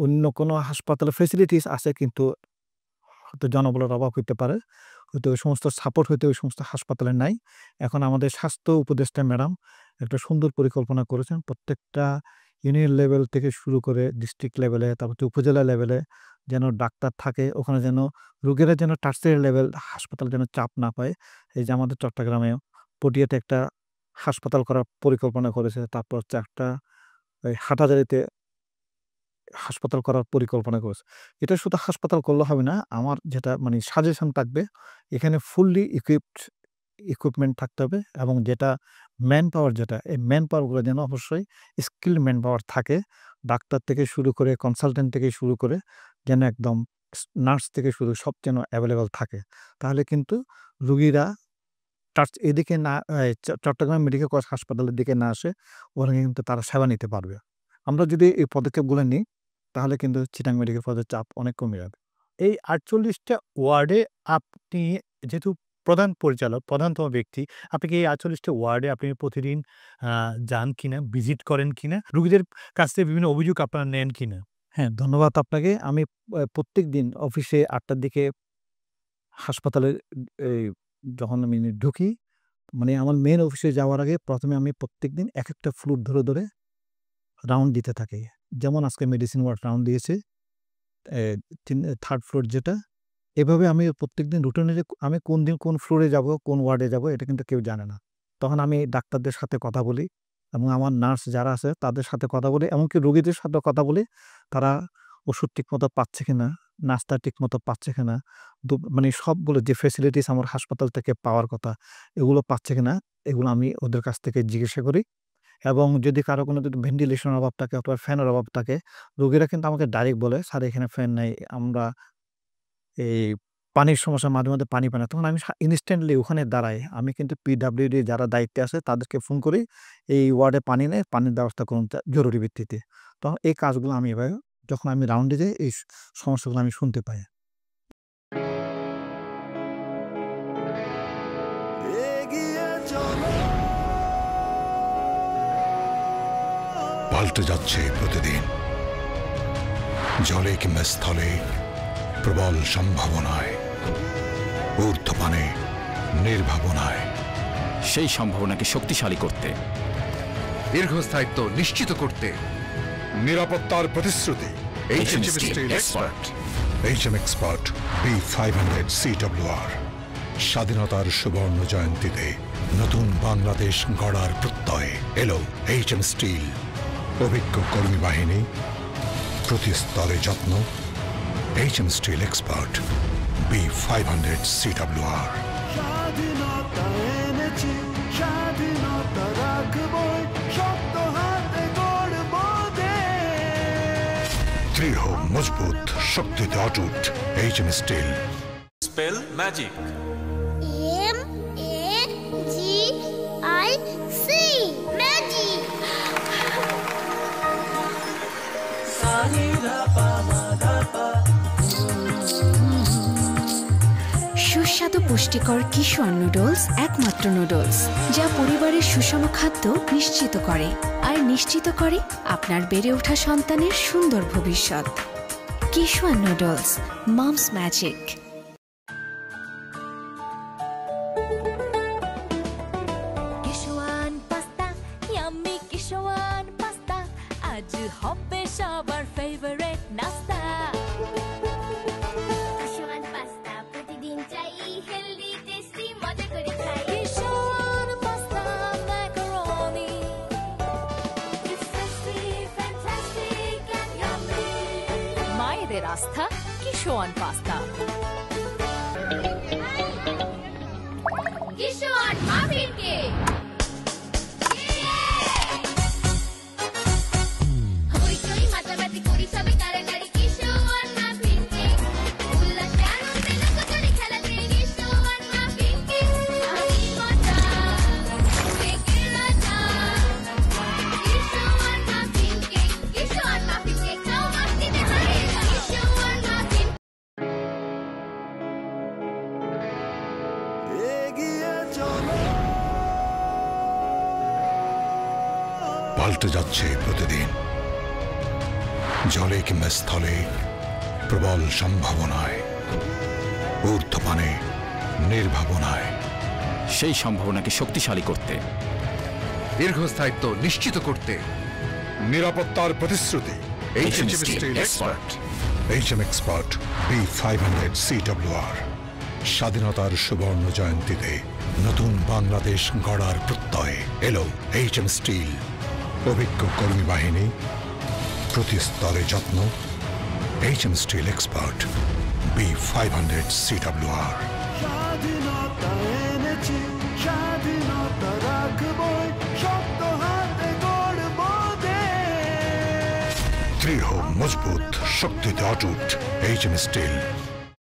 [SPEAKER 2] অন্য কোনো হাসপাতালে ফেসিলিটিস আছে কিন্তু হয়তো জনবলের অভাব হইতে পারে, হয়তো ওই সমস্ত সাপোর্ট হয়তো ওই সমস্ত হাসপাতালে নাই। এখন আমাদের স্বাস্থ্য উপদেষ্টা ম্যাডাম একটা সুন্দর পরিকল্পনা করেছেন, প্রত্যেকটা ইউনিয়ন লেভেল থেকে শুরু করে ডিস্ট্রিক্ট লেভেলে, তারপর উপজেলা লেভেলে যেন ডাক্তার থাকে, ওখানে যেন রোগীরা যেন টার্সিয়ারি লেভেল হাসপাতাল যেন চাপ না পায়। এই যে আমাদের চট্টগ্রামে পটিয়াতে একটা হাসপাতাল করার পরিকল্পনা করেছে, তারপর হচ্ছে একটা হাটাজারিতে হাসপাতাল করার পরিকল্পনা করেছে। এটা শুধু হাসপাতাল করলে হবে না, আমার যেটা মানে সাজেশন থাকবে, এখানে ফুললি ইকুইপমেন্ট থাকতে হবে এবং যেটা ম্যান পাওয়ার, যেটা এই ম্যান পাওয়ারগুলো যেন অবশ্যই স্কিল ম্যান পাওয়ার থাকে, ডাক্তার থেকে শুরু করে কনসালটেন্ট থেকে শুরু করে যেন একদম নার্স থেকে শুরু সব যেন অ্যাভেলেবেল থাকে। তাহলে কিন্তু রুগীরা এদিকে না চট্টগ্রাম মেডিকেল কলেজ হাসপাতালের দিকে না আসে, ওখানে কিন্তু তারা সেবা নিতে পারবে। আমরা যদি এই পদক্ষেপগুলো নিই তাহলে কিন্তু চিটাং মেডিকেল কলেজের চাপ অনেক কমে যাবে।
[SPEAKER 1] এই ৪৮টা ওয়ার্ডে আপনি যেহেতু প্রধান পরিচালক, প্রধানতম ব্যক্তি, আপনি কি এই ৪৮টা ওয়ার্ডে আপনি প্রতিদিন যান কিনা, ভিজিট করেন কিনা, রোগীদের কাছ থেকে বিভিন্ন অভিযোগ আপনারা নেন কিনা?
[SPEAKER 2] হ্যাঁ, ধন্যবাদ আপনাকে। আমি প্রত্যেকদিন অফিসে ৮টার দিকে হাসপাতালে যখন আমি ঢুকি, মানে আমার মেইন অফিসে যাওয়ার আগে প্রথমে আমি প্রত্যেকদিন এক একটা ফ্লোর ধরে ধরে রাউন্ড দিতে থাকি। যেমন আজকে মেডিসিন ওয়ার্ড রাউন্ড দিয়েছে, 3rd ফ্লোর যেটা। এভাবে আমি প্রত্যেকদিন রুটিনে যে আমি কোন দিন কোন ফ্লোরে যাব, কোন ওয়ার্ডে যাব, এটা কিন্তু কেউ জানে না। তখন আমি ডাক্তারদের সাথে কথা বলি এবং আমার নার্স যারা আছে তাদের সাথে কথা বলি, এমনকি রোগীদের সাথে কথা বলি, তারা ওষুধ ঠিকমতো পাচ্ছে কিনা, নাস্তা ঠিকমতো পাচ্ছে কিনা, মানে সবগুলো যে ফেসিলিটিস আমার হাসপাতাল থেকে পাওয়ার কথা এগুলো পাচ্ছে কিনা, এগুলো আমি ওদের কাছ থেকে জিজ্ঞাসা করি। এবং যদি কারো কোনো যদি ভেন্টিলেশনের অভাব থাকে অথবা ফ্যানের অভাব থাকে, রোগীরা কিন্তু আমাকে ডাইরেক্ট বলে, স্যার এখানে ফ্যান নাই, আমরা এই পানির সমস্যা, মাঝে মাঝে পানি পায় না। তখন আমি ইনস্ট্যান্টলি ওখানে দাঁড়াই, আমি কিন্তু পিডব্লিউডি যারা দায়িত্বে আছে তাদেরকে ফোন করি, এই ওয়ার্ডে পানি নেই, পানির ব্যবস্থা করুন জরুরি ভিত্তিতে। তখন এই কাজগুলো আমি এভাবে যখন আমি রাউন্ডে যাই এই সমস্যাগুলো আমি শুনতে পাই।
[SPEAKER 5] এগিয়ে চলো,
[SPEAKER 3] পাল্টে যাচ্ছে প্রতিদিন, জলে কিংবা স্থলে প্রবল সম্ভাবনায়, ঊর্ধ্বপানে নির্ভাবনায়।
[SPEAKER 4] সেই সম্ভাবনাকে শক্তিশালী করতে,
[SPEAKER 10] দীর্ঘস্থায়িত্ব নিশ্চিত করতে,
[SPEAKER 3] নিরাপত্তার প্রতিশ্রুতি।
[SPEAKER 4] HM Steel Expert।
[SPEAKER 3] HM Expert B500 CWR। স্বাধীনতার সুবর্ণ জয়ন্তীতে নতুন বাংলাদেশ গড়ার প্রত্যয় এলো HM স্টিল। অভিজ্ঞ কর্মী বাহিনী, প্রতি স্তরে যত্ন। HM Steel Expert B500 CWR।
[SPEAKER 5] স্বাধীনতা এনেছি, স্বাধীনতা রাখবই, শক্ত হাতে গড়ব দেশ।
[SPEAKER 3] দৃঢ় মজবুত, শক্তিতে অটুট। HM steel.
[SPEAKER 6] Spell magic.
[SPEAKER 7] MAGIC magic.
[SPEAKER 8] সুস্বাদু পুষ্টিকর কিশোর নুডলস একমাত্র নুডলস যা পরিবারের সুষম খাদ্য নিশ্চিত করে আর নিশ্চিত করে আপনার বেড়ে ওঠা সন্তানের সুন্দর ভবিষ্যৎ। Kishwan noodles, moms magic.
[SPEAKER 9] Kishwan pasta, yummy Kishwan pasta, আজ হবে সবার ফেভারিট নাস্তা।
[SPEAKER 7] কিশোয়ান পাস্তা প্রতিদিন চাই, হেলদি টেস্টি মজা করে খাই।
[SPEAKER 9] Kishwan pasta macaroni,
[SPEAKER 7] It's tasty, fantastic and yummy.
[SPEAKER 9] মায়েদের আস্থা Kishwan pasta.
[SPEAKER 7] Kishwan muffin cake. হইচই মাতামাতি করি সবে কারাকারি, কিশোয়ান মাফিন কেক। উল্লাসে আনন্দে লুকোচুরি খেলাতে কিশোয়ান মাফিন কেক। আমি মজা, কেকের রাজা। কিশোয়ান মাফিন কেক, কিশোয়ান মাফিন কেক, খাও মাস্তিতে হারিয়ে যাও। কিশোয়ান মাফিন
[SPEAKER 5] এগিয়ে চলো,
[SPEAKER 3] পাল্টে যাচ্ছে প্রতিদিন। জলে কিংবা স্থলে প্রবল সম্ভাবনায়, ঊর্ধ্বপানে নির্ভাবনায়।
[SPEAKER 4] সেই সম্ভাবনাকে শক্তিশালী করতে
[SPEAKER 10] দীর্ঘস্থায়িত্ব নিশ্চিত করতে
[SPEAKER 3] নিরাপত্তার প্রতিশ্রুতি।
[SPEAKER 4] HM Steel Expert।
[SPEAKER 3] HM Expert B500 CWR। স্বাধীনতার সুবর্ণ জয়ন্তীতে নতুন বাংলাদেশ গড়ার প্রত্যয় এলো HM স্টিল। অভিজ্ঞ কর্মী বাহিনী, প্রতি স্তরে যত্ন। HM steel expert B500 CWR।
[SPEAKER 5] স্বাধীনতা এনেছি, স্বাধীনতা রাখবই, শক্ত হাতে গড়বো দেশ।
[SPEAKER 3] দৃঢ় মজবুত শক্তিতে অটুট HM steel.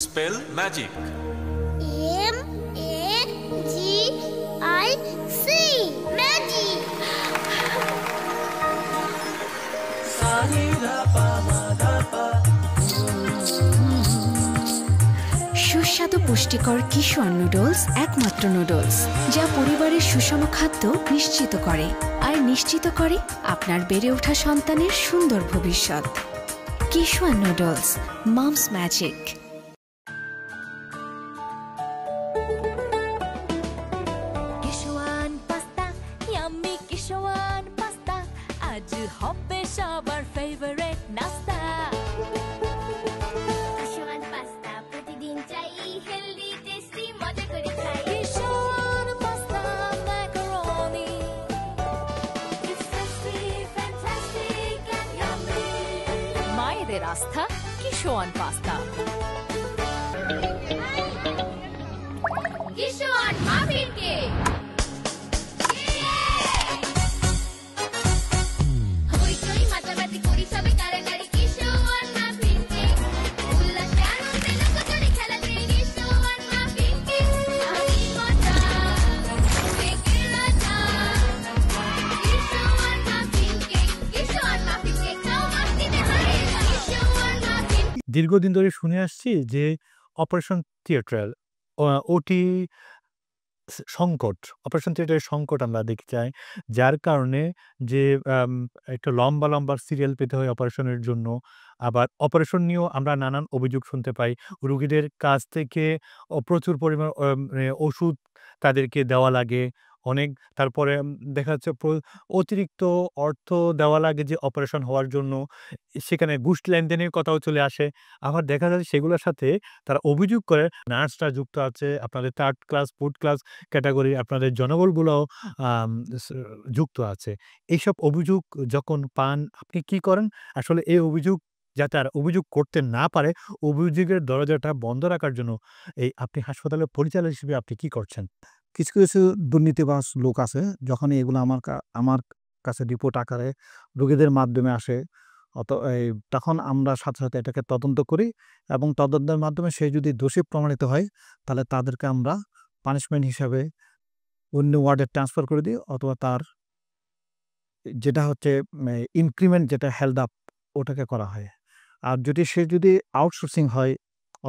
[SPEAKER 6] Spell magic.
[SPEAKER 7] MAGIC magic.
[SPEAKER 8] সুস্বাদু পুষ্টিকর কিশোর নুডলস একমাত্র নুডলস যা পরিবারের সুষম খাদ্য নিশ্চিত করে আর নিশ্চিত করে আপনার বেড়ে ওঠা সন্তানের সুন্দর ভবিষ্যৎ। Kishwan noodles, moms magic.
[SPEAKER 9] Kishwan pasta, yummy Kishwan pasta, আজ হবে সবার ফেভারিট নাস্তা।
[SPEAKER 7] কিশোয়ান পাস্তা প্রতিদিন চাই, হেলদি টেস্টি মজা করে খাই।
[SPEAKER 9] Kishwan pasta macaroni,
[SPEAKER 7] It's tasty, fantastic and yummy.
[SPEAKER 9] মায়েদের আস্থা Kishwan pasta.
[SPEAKER 7] Kishwan muffin cake. হইচই মাতামাতি করি সবে কারাকারি, কিশোয়ান মাফিন কেক। উল্লাসে আনন্দে লুকোচুরি খেলাতে কিশোয়ান মাফিন কেক। আমি মজা, কেকের রাজা। কিশোয়ান মাফিন কেক, কিশোয়ান মাফিন কেক, খাও মাস্তিতে হারিয়ে যাও। কিশোয়ান মাফিন
[SPEAKER 1] দীর্ঘদিন ধরে শুনে আসছি যে অপারেশন থিয়েটার, ওটি সংকট, অপারেশন থিয়েটারের সংকট আমরা দেখতে চাই, যার কারণে যে একটা লম্বা লম্বা সিরিয়াল পেতে হয় অপারেশনের জন্য। আবার অপারেশন নিয়েও আমরা নানান অভিযোগ শুনতে পাই রুগীদের কাছ থেকে। প্রচুর পরিমাণ ওষুধ তাদেরকে দেওয়া লাগে অনেক। তারপরে দেখা যাচ্ছে অতিরিক্ত অর্থ দেওয়া লাগে যে অপারেশন হওয়ার জন্য। সেখানে ঘুষ লেনদেনের কথাও চলে আসে। আবার দেখা যাচ্ছে সেগুলোর সাথে তারা অভিযোগ করে নার্সরা যুক্ত আছে, আপনাদের 3rd class 4th class category আপনাদের জনবলগুলোও যুক্ত আছে। এইসব অভিযোগ যখন পান আপনি কি করেন? আসলে এই অভিযোগ যাতে আর অভিযোগ করতে না পারে, অভিযোগের দরজাটা বন্ধ রাখার জন্য আপনি হাসপাতালের পরিচালক হিসেবে আপনি কি করছেন?
[SPEAKER 2] কিছু কিছু দুর্নীতিবাজ লোক আছে, যখন এগুলো আমার কাছে রিপোর্ট আকারে রোগীদের মাধ্যমে আসে, তখন আমরা সাথে সাথে এটাকে তদন্ত করি এবং তদন্তের মাধ্যমে সে যদি দোষী প্রমাণিত হয় তাহলে তাদেরকে আমরা পানিশমেন্ট হিসাবে অন্য ওয়ার্ডে ট্রান্সফার করে দিই, অথবা তার যেটা হচ্ছে ইনক্রিমেন্ট, যেটা হেল্ড আপ, ওটাকে করা হয়। আর যদি সে আউটসোর্সিং হয়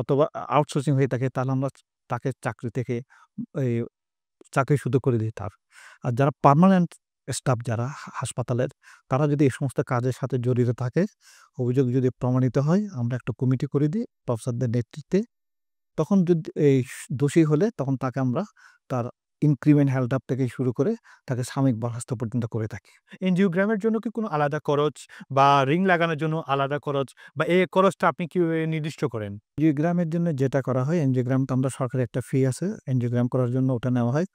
[SPEAKER 2] অথবা আউটসোর্সিং হয়ে থাকে তাহলে আমরা তাকে চাকরি থেকে এই চাকরিচ্যুত করে দিই তার। আর যারা পার্মানেন্ট স্টাফ যারা হাসপাতালের, তারা যদি এই সমস্ত কাজের সাথে জড়িত থাকে, অভিযোগ যদি প্রমাণিত হয়, আমরা একটা কমিটি করে দিই প্রফেসরদের নেতৃত্বে। তখন যদি দোষী হলে তখন তাকে আমরা তার ইনক্রিমেন্ট হেল্ড আপ থেকে শুরু করে তাকে সাময়িক বরখাস্ত পর্যন্ত করে থাকি।
[SPEAKER 1] এনজিওগ্রামের জন্য কি কোনো আলাদা খরচ বা রিং লাগানোর জন্য আলাদা খরচ বা এই খরচটা আপনি কিভাবে নির্দিষ্ট করেন?
[SPEAKER 2] এনজিওগ্রামের জন্য যেটা করা হয়, এনজিওগ্রাম তো আমরা সরকারি একটা ফি আছে এনজিওগ্রাম করার জন্য, ওটা নেওয়া হয়।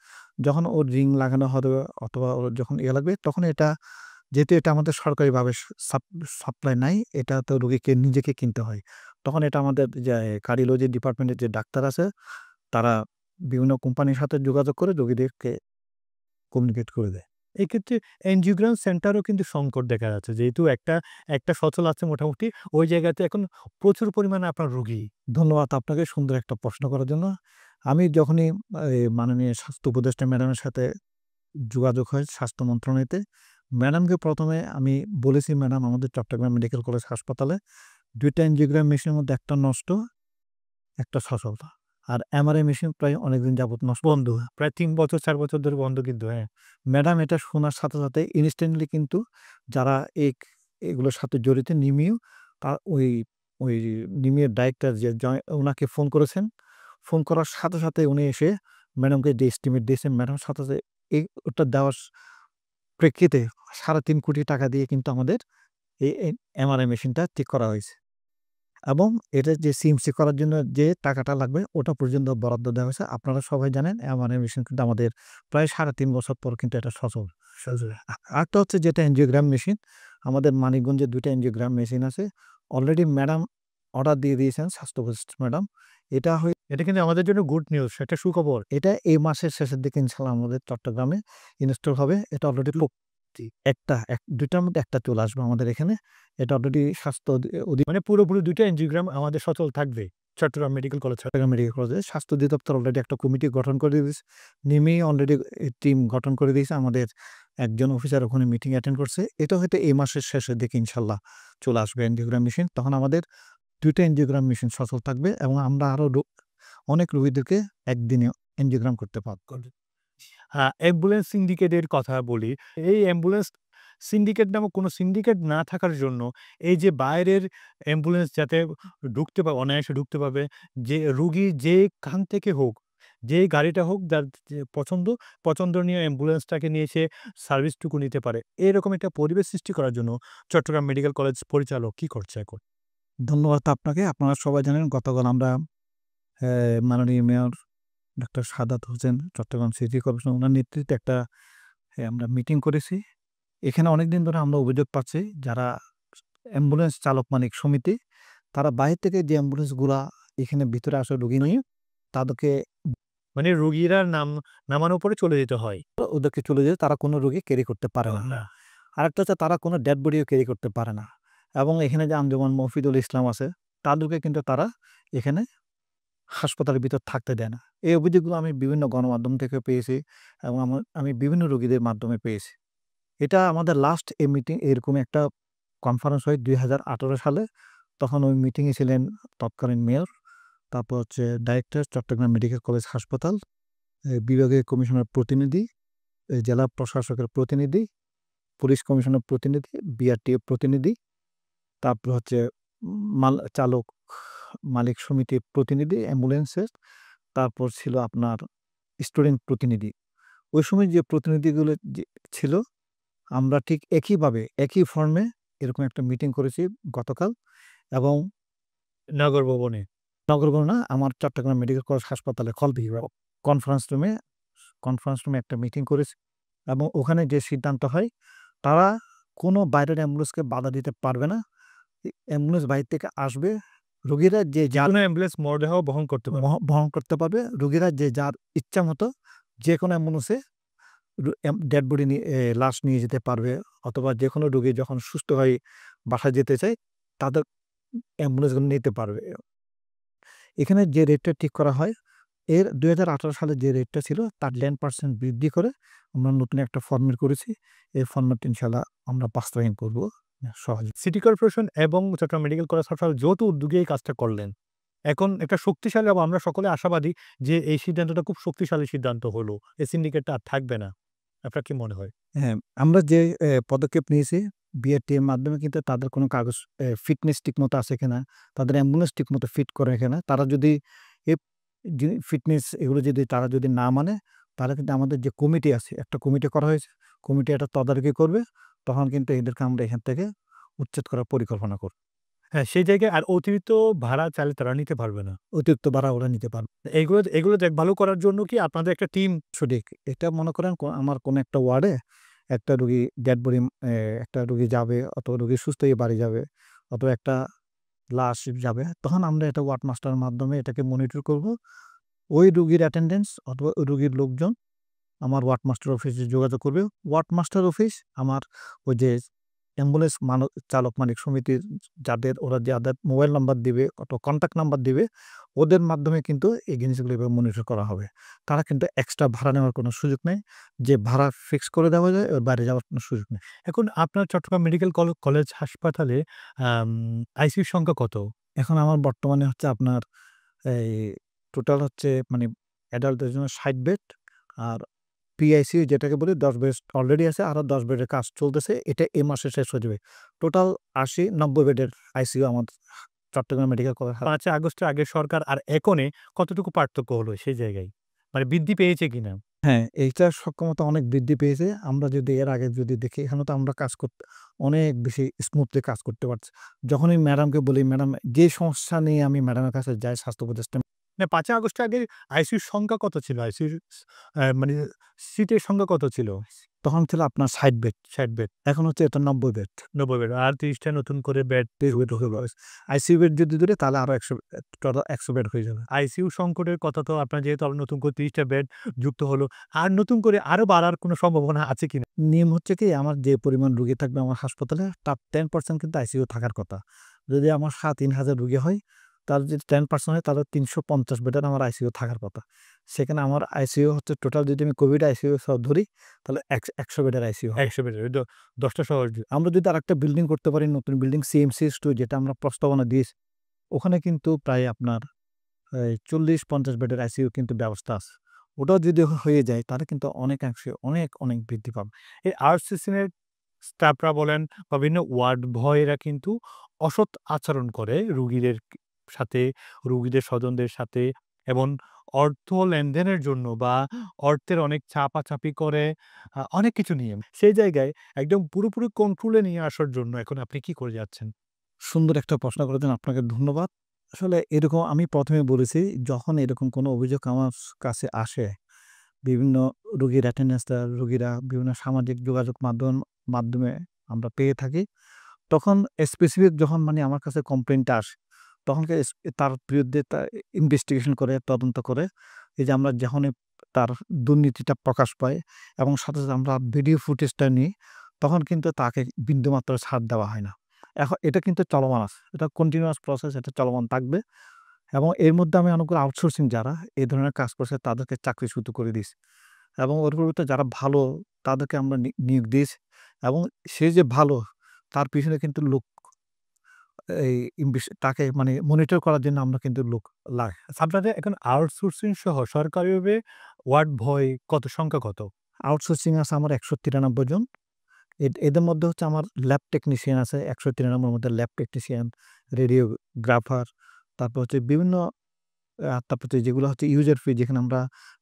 [SPEAKER 2] যখন ওর রিং লাগানো হবে অথবা ওর যখন লাগবে, তখন এটা যেহেতু এটা আমাদের সরকারিভাবে সাপ্লাই নাই, এটা তো রোগীকে নিজেকে কিনতে হয়। তখন এটা আমাদের যে কার্ডিওলজি ডিপার্টমেন্টের যে ডাক্তার আছে, তারা বিভিন্ন কোম্পানির সাথে যোগাযোগ করে রোগীদেরকে কমিউনিকেট করে দেয়।
[SPEAKER 1] এক্ষেত্রে এনজিওগ্রাম সেন্টারও কিন্তু সংকট দেখা যাচ্ছে। যেহেতু একটা সচল আছে মোটামুটি, ওই জায়গাতে এখন প্রচুর পরিমাণে আপনার রোগী।
[SPEAKER 2] ধন্যবাদ আপনাকে সুন্দর একটা প্রশ্ন করার জন্য। আমি যখনই মাননীয় স্বাস্থ্য উপদেষ্টা ম্যাডামের সাথে যোগাযোগ হয় স্বাস্থ্য মন্ত্রণালয়তে, ম্যাডামকে প্রথমে আমি বলেছি, ম্যাডাম আমাদের চট্টগ্রাম মেডিকেল কলেজ হাসপাতালে ২টা এনজিওগ্রাম মেশিনের মধ্যে একটা নষ্ট, একটা সচল। আর এমআরআই মেশিন প্রায় অনেকদিন যাবত নষ্ট,
[SPEAKER 1] বন্ধ। প্রায় ৩ বছর ৪ বছর ধরে বন্ধ কিন্তু। হ্যাঁ।
[SPEAKER 2] ম্যাডাম এটা শোনার সাথে, সাথে ইনস্ট্যান্টলি কিন্তু যারা এগুলোর সাথে জড়িত নিমিও, তার ওই নিমির ডাইরেক্টর যে উনাকে ফোন করেছেন। ফোন করার সাথে, সাথে উনি এসে ম্যাডামকে যে এস্টিমেট দিয়েছেন, ম্যাডামের সাথে, সাথে ওটা দেওয়ার প্রেক্ষিতে ৩.৫ কোটি টাকা দিয়ে কিন্তু আমাদের এই এমআরআই মেশিনটা ঠিক করা হয়েছে। এবং এটা যে সিএমসি করার জন্য যে টাকাটা লাগবে, ওটা পর্যন্ত বরাদ্দ দেওয়া হয়েছে। আপনারা সবাই জানেন এমআরআই মেশিন কিন্তু আমাদের প্রায় ৩.৫ বছর পর কিন্তু এটা সচল। আরেকটা হচ্ছে যেটা এনজিওগ্রাম মেশিন, আমাদের মানিকগঞ্জে ২টা এনজিওগ্রাম মেশিন আছে। অলরেডি ম্যাডাম অর্ডার দিয়ে দিয়েছেন, স্বাস্থ্য উপদেষ্টা ম্যাডাম।
[SPEAKER 1] এটা কিন্তু আমাদের জন্য গুড নিউজ, একটা সুখবর।
[SPEAKER 2] এটা এই মাসের শেষের দিকে ইনশাআল্লাহ আমাদের চট্টগ্রামে ইনস্টল হবে। এটা অলরেডি ২টার মধ্যে একটা চলে আসবে আমাদের এখানে। এটা অলরেডি স্বাস্থ্য
[SPEAKER 1] মানে পুরোপুরি ২টা এনজিওগ্রাম আমাদের সচল থাকবে Chattogram medical college.
[SPEAKER 2] Chattogram medical কলেজে স্বাস্থ্য অধিদপ্তর অলরেডি একটা কমিটি গঠন করে দিয়েছে, নিমেই অলরেডি টিম গঠন করে দিয়েছে। আমাদের একজন অফিসার ওখানে মিটিং অ্যাটেন্ড করছে। এটা হয়তো এই মাসের শেষের দিকে ইনশাল্লাহ চলে আসবে এনজিওগ্রাম মেশিন। তখন আমাদের ২টা এনজিওগ্রাম মেশিন সচল থাকবে এবং আমরা আরও অনেক রোগীদেরকে একদিনে এনজিওগ্রাম করতে পারব।
[SPEAKER 1] অ্যাম্বুলেন্স সিন্ডিকেটের কথা বলি। এই অ্যাম্বুলেন্স সিন্ডিকেট নামক কোনো সিন্ডিকেট না থাকার জন্য এই যে বাইরের অ্যাম্বুলেন্স যাতে অনায়াসে ঢুকতে পারবে, যে রুগী যেখান থেকে হোক, যে গাড়িটা হোক, যার যে পছন্দনীয় অ্যাম্বুলেন্সটাকে নিয়ে সে সার্ভিসটুকু নিতে পারে, এরকম একটা পরিবেশ সৃষ্টি করার জন্য চট্টগ্রাম মেডিকেল কলেজ পরিচালক কি করছে এখন?
[SPEAKER 2] ধন্যবাদ আপনাকে। আপনারা সবাই জানেন গতকাল আমরা মাননীয় mayor doctor Sadat Hossain Chattogram city corporation ওনার নেতৃত্বে একটা আমরা মিটিং করেছি। এখানে অনেকদিন ধরে আমরা অভিযোগ পাচ্ছি যারা অ্যাম্বুলেন্স চালক মালিক সমিতি, তারা বাইরে থেকে যে অ্যাম্বুলেন্সগুলা এখানে ভিতরে আসে রোগী নিয়ে, তাদেরকে
[SPEAKER 1] মানে রোগীরা নামানোর পরে চলে যেতে হয়,
[SPEAKER 2] ওদেরকে চলে যেতে, তারা কোনো রোগী ক্যারি করতে পারে না। আরেকটা হচ্ছে তারা কোনো ডেড বডিও ক্যারি করতে পারে না। এবং এখানে যে আঞ্জুমান মফিদুল ইসলাম আছে, তাদেরকে কিন্তু তারা এখানে হাসপাতালের ভিতর থাকতে দেয় না। এই অভিযোগগুলো আমি বিভিন্ন গণমাধ্যম থেকে পেয়েছি এবং আমি বিভিন্ন রোগীদের মাধ্যমে পেয়েছি। এটা আমাদের লাস্ট মিটিং এরকম একটা কনফারেন্স হয় ২০১৮ সালে। তখন ওই মিটিংয়ে ছিলেন তৎকালীন মেয়র, তারপর হচ্ছে ডাইরেক্টর চট্টগ্রাম মেডিকেল কলেজ হাসপাতাল, বিভাগীয় কমিশনার প্রতিনিধি, জেলা প্রশাসকের প্রতিনিধি, পুলিশ কমিশনার প্রতিনিধি, বিআরটিএ প্রতিনিধি, তারপর হচ্ছে চালক মালিক সমিতির প্রতিনিধি অ্যাম্বুলেন্সের, তারপর ছিল আপনার স্টুডেন্ট প্রতিনিধি। ওই সময় যে প্রতিনিধিগুলো ছিল, আমরা ঠিক একইভাবে একই ফর্মে এরকম একটা মিটিং করেছি গতকাল। এবং
[SPEAKER 1] নগর ভবনে
[SPEAKER 2] না, আমার চট্টগ্রাম মেডিকেল কলেজ হাসপাতালে কনফারেন্স রুমে একটা মিটিং করেছি। এবং ওখানে যে সিদ্ধান্ত হয়, তারা কোনো বাইরের অ্যাম্বুলেন্সকে বাধা দিতে পারবে না। অ্যাম্বুলেন্স বাইরে থেকে আসবে, রোগীরা যে
[SPEAKER 1] কোনো অ্যাম্বুলেন্স মরদেহ বহন করতে পারবে।
[SPEAKER 2] রোগীরা যে যার ইচ্ছা মতো যে কোনো অ্যাম্বুলেন্সে ডেড বডি লাশ নিয়ে যেতে পারবে, অথবা যে কোনো রোগী যখন সুস্থ হয়ে বাসায় যেতে চায় তাদের অ্যাম্বুলেন্সগুলো নিতে পারবে। এখানে যে রেটটা ঠিক করা হয়, এর ২০১৮ সালে যে রেটটা ছিল তার 10% বৃদ্ধি করে আমরা নতুন একটা ফরম্যাট করেছি। এই ফরম্যাট ইনশাল্লাহ আমরা বাস্তবায়ন করব সহজে।
[SPEAKER 1] সিটি কর্পোরেশন এবং চট্টগ্রাম মেডিকেল কলেজ হাসপাতাল যৌথ উদ্যোগে এই কাজটা করলেন, এখন একটা শক্তিশালী এবং আমরা সকলে আশাবাদী যে এই সিদ্ধান্তটা খুব শক্তিশালী সিদ্ধান্ত হলো। এই সিন্ডিকেটটা আর থাকবে না। আপনার কি মনে হয়?
[SPEAKER 2] হ্যাঁ, আমরা যে পদক্ষেপ নিয়েছি বিআরটি এর মাধ্যমে কিন্তু তাদের কোনো কাগজ ফিটনেস ঠিকমতো আছে কিনা, তাদের অ্যাম্বুলেন্স ঠিকমতো ফিট করে কিনা, তারা যদি এ ফিটনেস এগুলো যদি তারা যদি না মানে, তাহলে কিন্তু আমাদের যে কমিটি আছে, একটা কমিটি করা হয়েছে। কমিটি এটা তদারকি করবে। তখন কিন্তু এদেরকে আমরা এখান থেকে উচ্ছেদ করার পরিকল্পনা করব।
[SPEAKER 1] হ্যাঁ, সেই জায়গায় আর অতিরিক্ত ভাড়া চাইলে তারা নিতে পারবে না।
[SPEAKER 2] অতিরিক্ত ভাড়া ওরা নিতে পারবে।
[SPEAKER 1] এগুলো দেখভাল করার জন্য কি আপনাদের একটা টিম
[SPEAKER 2] সঠিক। এটা মনে করেন আমার কোনো একটা ওয়ার্ডে একটা রোগী ডেড বডি একটা রোগী যাবে, অথবা রোগী সুস্থ হয়ে বাড়ি যাবে, অথবা একটা লাশ যাবে। তখন আমরা এটা ওয়ার্ড মাস্টারের মাধ্যমে এটাকে মনিটর করব। ওই রোগীর অ্যাটেন্ডেন্স অথবা ওই রোগীর লোকজন আমার ওয়ার্ড মাস্টার অফিসে যোগাযোগ করবে। ওয়ার্ড মাস্টার অফিস আমার ওই যে অ্যাম্বুলেন্স চালক মালিক সমিতির যাদের মোবাইল নাম্বার দিবে অথবা কন্ট্যাক্ট নাম্বার দিবে, ওদের মাধ্যমে কিন্তু এই জিনিসগুলো এভাবে মনিটর করা হবে। তারা কিন্তু এক্সট্রা ভাড়া নেওয়ার কোনো সুযোগ নেই। যে ভাড়া ফিক্স করে দেওয়া যায় ওর বাইরে যাওয়ার কোনো সুযোগ নেই।
[SPEAKER 1] এখন আপনার চট্টগ্রাম মেডিকেল কলেজ হাসপাতালে আইসিইউর সংখ্যা কত?
[SPEAKER 2] এখন আমার বর্তমানে হচ্ছে আপনার এই টোটাল হচ্ছে মানে অ্যাডাল্টদের জন্য ৬০ বেড, আর পিআইসিইউ যেটাকে বলি ১০ বেড অলরেডি আছে, আরও ১০ বেডের কাজ চলতেছে। এটা এই মাসে শেষ হয়ে যাবে। টোটাল ৮০-৯০ বেডের আইসিইউ আমাদের চট্টগ্রাম মেডিকেল কলেজ।
[SPEAKER 1] ৫ আগস্টের আগে সরকার আর এখনে কতটুকু পার্থক্য হলো সেই জায়গায়? মানে বৃদ্ধি পেয়েছে কিনা?
[SPEAKER 2] হ্যাঁ, এইটার সক্ষমতা অনেক বৃদ্ধি পেয়েছে। আমরা যদি এর আগে যদি দেখি, এখানে তো আমরা কাজ করতে অনেক বেশি স্মুথলি কাজ করতে পারছি। যখনই ম্যাডামকে বলি, ম্যাডাম যে সমস্যা নিয়ে আমি ম্যাডামের কাছে যাই স্বাস্থ্য উপদেষ্টা,
[SPEAKER 1] না ৫ আগস্টের আগে আইসিইউর সংখ্যা কত ছিল? আইসিইউর মানে সিটের সংখ্যা কত ছিল?
[SPEAKER 2] তখন ছিল আপনার ৬০ বেড।
[SPEAKER 1] ৬০ বেড,
[SPEAKER 2] এখন হচ্ছে এটা ৯০ বেড।
[SPEAKER 1] ৯০ বেড আর ৩০ টা নতুন করে বেড।
[SPEAKER 2] আইসিইউ বেড যদি ধরি তাহলে আরো ১০০ টোটাল ১০০ বেড হয়ে যাবে।
[SPEAKER 1] আইসিইউ সংকটের কথা তো আপনার যেহেতু আবার নতুন করে ৩০ টা বেড যুক্ত হলো। আর নতুন করে আরো বাড়ার কোনো সম্ভাবনা আছে কিনা?
[SPEAKER 2] নিয়ম হচ্ছে কি, আমার যে পরিমাণ রোগী থাকবে আমার হাসপাতালে তার 10% কিন্তু আইসিইউ থাকার কথা। যদি আমার ৩,০০০ রোগী হয়, তার যদি 10% হয় তাহলে ৩৫০ বেডের আমার আইসিইউ থাকার কথা। সেখানে আমার আইসিইউ হচ্ছে টোটাল যদি আমি কোভিড আইসিইউ সহ ধরি তাহলে ১০০ বেডের আইসিইউ হবে।
[SPEAKER 1] ১০০ বেডের ১০ টা শহর
[SPEAKER 2] আমরা যদি আরেকটা বিল্ডিং করতে পারি, নতুন বিল্ডিং সিএমসিএস2 যেটা আমরা প্রস্তাবনা দিয়েছি, ওখানে কিন্তু প্রায় আপনার ৪০-৫০ বেডের আইসিইউ কিন্তু ব্যবস্থা আছে। ওটাও যদি হয়ে যায় তাহলে কিন্তু অনেকাংশে অনেক বৃদ্ধি পাবে।
[SPEAKER 1] এই আরসিসিন এর স্টাফরা বলেন বা বিভিন্ন ওয়ার্ড বয়রা কিন্তু অসৎ আচরণ করে রুগীদের সাথে, রুগীদের স্বজনদের সাথে এবং অর্থ লেনদেনের জন্য বা অর্থের অনেক চাপাচাপি করে অনেক কিছু নিয়ে। সেই জায়গায় একদম পুরোপুরি কন্ট্রোলে নিয়ে আসার জন্য এখন আপনি কি করে যাচ্ছেন?
[SPEAKER 2] সুন্দর একটা প্রশ্ন করেছেন, আপনাকে ধন্যবাদ। আসলে এরকম আমি ১ম এ বলেছি, যখন এরকম কোনো অভিযোগ আমার কাছে আসে, বিভিন্ন রোগীর অ্যাটেন্ডেন্সটা রোগীরা বিভিন্ন সামাজিক যোগাযোগ মাধ্যমে আমরা পেয়ে থাকি। তখন স্পেসিফিক যখন মানে আমার কাছে কমপ্লেইনটা আসে, তখন তার বিরুদ্ধে ইনভেস্টিগেশন করে, তদন্ত করে, এই যে আমরা যখনই তার দুর্নীতিটা প্রকাশ পায় এবং সাথে আমরা ভিডিও ফুটেজটা নিই, তখন কিন্তু তাকে বিন্দুমাত্র ছাড় দেওয়া হয় না। এখন এটা কিন্তু চলমান আছে। এটা কন্টিনিউয়াস প্রসেস, এটা চলমান থাকবে। এবং এর মধ্যে আমি অনেকগুলো আউটসোর্সিং যারা এই ধরনের কাজ করছে তাদেরকে চাকরিচ্যুত করে দিয়েছি। এবং ওর পরিবর্তে যারা ভালো তাদেরকে আমরা নিয়োগ দিয়েছি। এবং সে যে ভালো তার পিছনে কিন্তু লোক এই তাকে মানে মনিটর করার জন্য আমরা কিন্তু লোক লাগে।
[SPEAKER 1] আপনাদের এখন আউটসোর্সিং সহ সরকারিভাবে ওয়ার্ড বয় সংখ্যা কত?
[SPEAKER 2] আউটসোর্সিং আছে আমার ১৯৩ জন। এদের মধ্যে হচ্ছে আমার ল্যাব টেকনিশিয়ান আছে ১৯৩ এর মধ্যে ল্যাব টেকনিশিয়ান, রেডিওগ্রাফার, তারপর হচ্ছে বিভিন্ন তারপর হচ্ছে যেগুলো হচ্ছে ইউজার ফি, যেখানে আমরা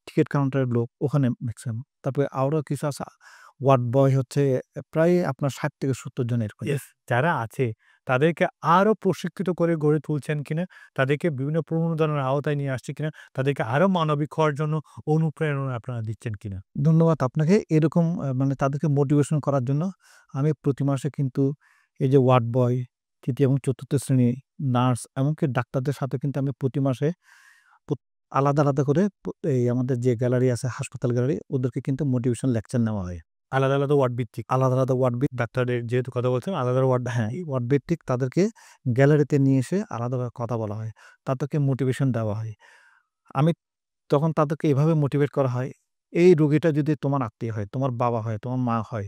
[SPEAKER 2] টিকেট কাউন্টারের লোক ওখানে ম্যাক্সিমাম। তারপরে আরও কিছু আছে ওয়ার্ড বয় হচ্ছে প্রায় আপনার ৬০ থেকে ৭০ জন এরকম।
[SPEAKER 1] যারা আছে তাদেরকে আরো প্রশিক্ষিত করে গড়ে তুলছেন কিনা? তাদেরকে বিভিন্ন প্রণোদনার আওতায় নিয়ে আসছে কিনা? তাদেরকে আরো মানবিক হওয়ার জন্য অনুপ্রেরণা আপনারা দিচ্ছেন কিনা?
[SPEAKER 2] ধন্যবাদ আপনাকে। এরকম মানে তাদেরকে মোটিভেশন করার জন্য আমি প্রতি মাসে কিন্তু এই যে ওয়ার্ড বয়, ৩য় এবং ৪র্থ শ্রেণী নার্স, এমনকি ডাক্তারদের সাথে কিন্তু আমি প্রতি মাসে আলাদা করে এই আমাদের যে গ্যালারি আছে হাসপাতাল গ্যালারি, ওদেরকে কিন্তু মোটিভেশন লেকচার নেওয়া হয়।
[SPEAKER 1] আলাদা ওয়ার্ড ভিত্তিক।
[SPEAKER 2] আলাদা ওয়ার্ড
[SPEAKER 1] ডাক্তারদের যেহেতু কথা বলছেন আলাদা ওয়ার্ড।
[SPEAKER 2] হ্যাঁ, ওয়ার্ড ভিত্তিক তাদেরকে গ্যালারিতে নিয়ে এসে আলাদাভাবে কথা বলা হয়। তাদেরকে মোটিভেশন দেওয়া হয়। আমি তখন তাদেরকে এভাবে মোটিভেট করা হয়, এই রোগীটা যদি তোমার আত্মীয় হয়, তোমার বাবা হয়, তোমার মা হয়,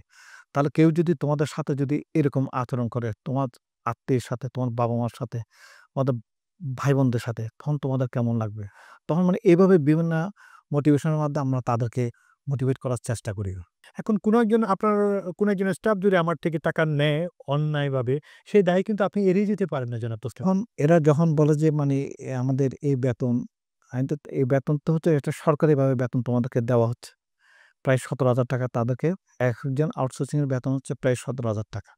[SPEAKER 2] তাহলে কেউ যদি তোমাদের সাথে যদি এরকম আচরণ করে, তোমার আত্মীয়ের সাথে, তোমার বাবা-মার সাথে, আমাদের ভাই বোনদের সাথে, তখন তোমাদের কেমন লাগবে? তখন মানে এইভাবে বিভিন্ন মোটিভেশনের মাধ্যমে আমরা তাদেরকে মোটিভেট করার চেষ্টা করি।
[SPEAKER 1] এখন কোনো একজন স্টাফ যদি আমার থেকে টাকা নেয় অন্যায়ভাবে, সেই দায় কিন্তু আপনি এড়িয়ে যেতে পারেন না জনাব তসলিম।
[SPEAKER 2] তখন এরা যখন বলে যে মানে আমাদের এই বেতন, আমি তো এই বেতন তো হচ্ছে এটা সরকারিভাবে বেতন তোমাদেরকে দেওয়া হচ্ছে। প্রায় ১৭,০০০ টাকা তাদেরকে, একজন আউটসোর্সিং এর বেতন হচ্ছে প্রায় ১৭,০০০ টাকা।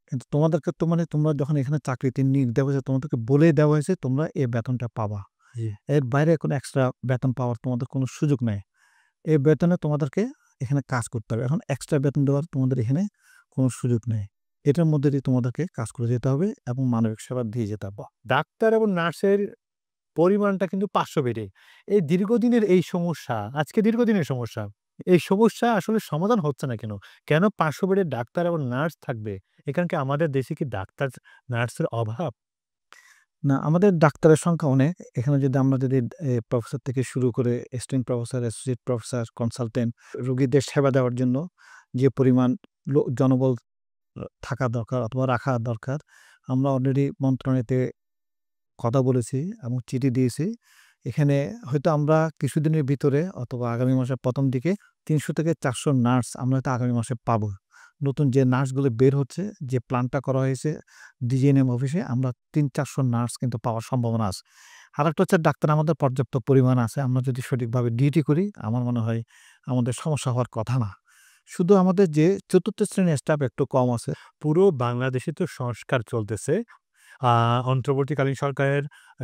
[SPEAKER 2] কিন্তু তোমাদেরকে তো মানে তোমরা যখন এখানে চাকরিতে নিয়োগ দেওয়া হয়েছে, তোমাদেরকে বলেই দেওয়া হয়েছে তোমরা এই বেতনটা পাবা।
[SPEAKER 1] জি।
[SPEAKER 2] এর বাইরে কোনো এক্সট্রা বেতন পাওয়ার তোমাদের কোনো সুযোগ নাই। এই বেতনে তোমাদেরকে এখানে কাজ করতে হবে। এখন এক্সট্রা বেতন দেওয়ার তোমাদের এখানে কোনো সুযোগ নেই। এটার মধ্যে দিয়ে তোমাদেরকে কাজ করে যেতে হবে এবং মানবিক সেবা দিয়ে যেতে হবে।
[SPEAKER 1] ডাক্তার এবং নার্সের পরিমাণটা কিন্তু ৫০০ বেড়ে। এই দীর্ঘদিনের এই সমস্যা, আজকে দীর্ঘদিনের সমস্যা। এই সমস্যা আসলে সমাধান হচ্ছে না কেন? কেন ৫০০ বেডের ডাক্তার এবং নার্স থাকবে? এখানে কি আমাদের দেশে কি ডাক্তার, নার্সের অভাব?
[SPEAKER 2] না, আমাদের ডাক্তারের সংখ্যা অনেক। এখানে যদি আমরা যদি প্রফেসর থেকে শুরু করে assistant professor, associate professor, consultant, রোগীদের সেবা দেওয়ার জন্য যে পরিমাণ জনবল থাকা দরকার অথবা রাখা দরকার, আমরা অলরেডি মন্ত্রণালয়তে কথা বলেছি এবং চিঠি দিয়েছি। এখানে হয়তো আমরা কিছুদিনের ভিতরে অথবা আগামী মাসের ১ম দিকে ৩০০ থেকে ৪০০ নার্স আমরা হয়তো আগামী মাসে পাবো। নতুন যে নার্সগুলো বের হচ্ছে, যে প্ল্যানটা করা হয়েছে ডিজিএনএম অফিসে, আমরা ৩০০-৪০০ নার্স কিন্তু পাওয়ার সম্ভাবনা আছে। আরেকটা হচ্ছে ডাক্তার আমাদের পর্যাপ্ত পরিমাণ আছে। আমরা যদি সঠিকভাবে ডিউটি করি, আমার মনে হয় আমাদের সমস্যা হওয়ার কথা না। শুধু আমাদের যে ৪র্থ শ্রেণীর স্টাফ একটু কম আছে।
[SPEAKER 1] পুরো বাংলাদেশে তো সংস্কার চলতেছে। অন্তর্বর্তীকালীন